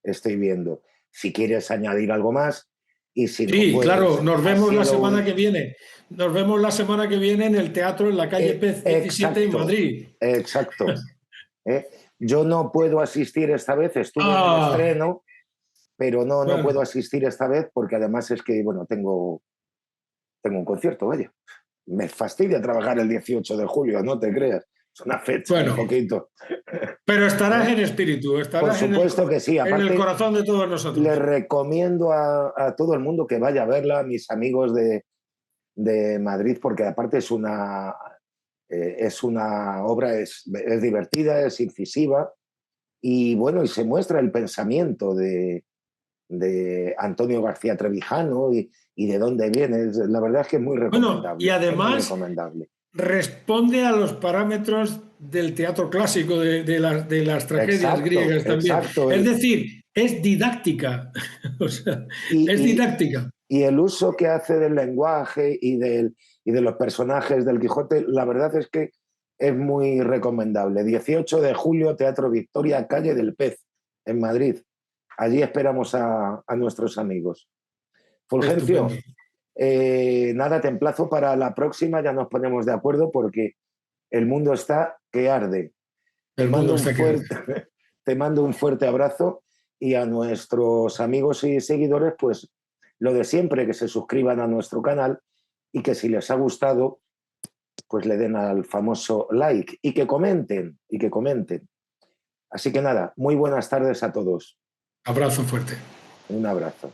Estoy viendo. Si quieres añadir algo más y si no, sí, pues, claro, nos vemos la semana que viene. Nos vemos la semana que viene en el teatro en la calle Pez 17 en Madrid. Exacto. Yo no puedo asistir esta vez, estuve en el estreno, pero no puedo asistir esta vez porque además es que, bueno, tengo un concierto, vaya. Me fastidia trabajar el 18 de julio, no te creas. Es una fecha un poquito. Pero estarás en espíritu, estarás por supuesto que sí. Aparte, en el corazón de todos nosotros. Le recomiendo a todo el mundo que vaya a verla, a mis amigos de Madrid, porque aparte es una obra, es divertida, es incisiva y bueno, y se muestra el pensamiento de Antonio García Trevijano y de dónde viene. La verdad es que es muy recomendable. Bueno, y además responde a los parámetros del teatro clásico, de las tragedias griegas también. Exacto. Es decir, es didáctica. O sea, es didáctica. Y el uso que hace del lenguaje y de los personajes del Quijote, la verdad es que es muy recomendable. 18 de julio, Teatro Victoria, Calle del Pez, en Madrid. Allí esperamos a nuestros amigos. Fulgencio, nada, te emplazo para la próxima, ya nos ponemos de acuerdo porque el mundo está que arde. Te mando un fuerte abrazo y a nuestros amigos y seguidores, pues lo de siempre, que se suscriban a nuestro canal y que si les ha gustado, pues le den al famoso like y que comenten. Así que nada, muy buenas tardes a todos. Abrazo fuerte. Un abrazo.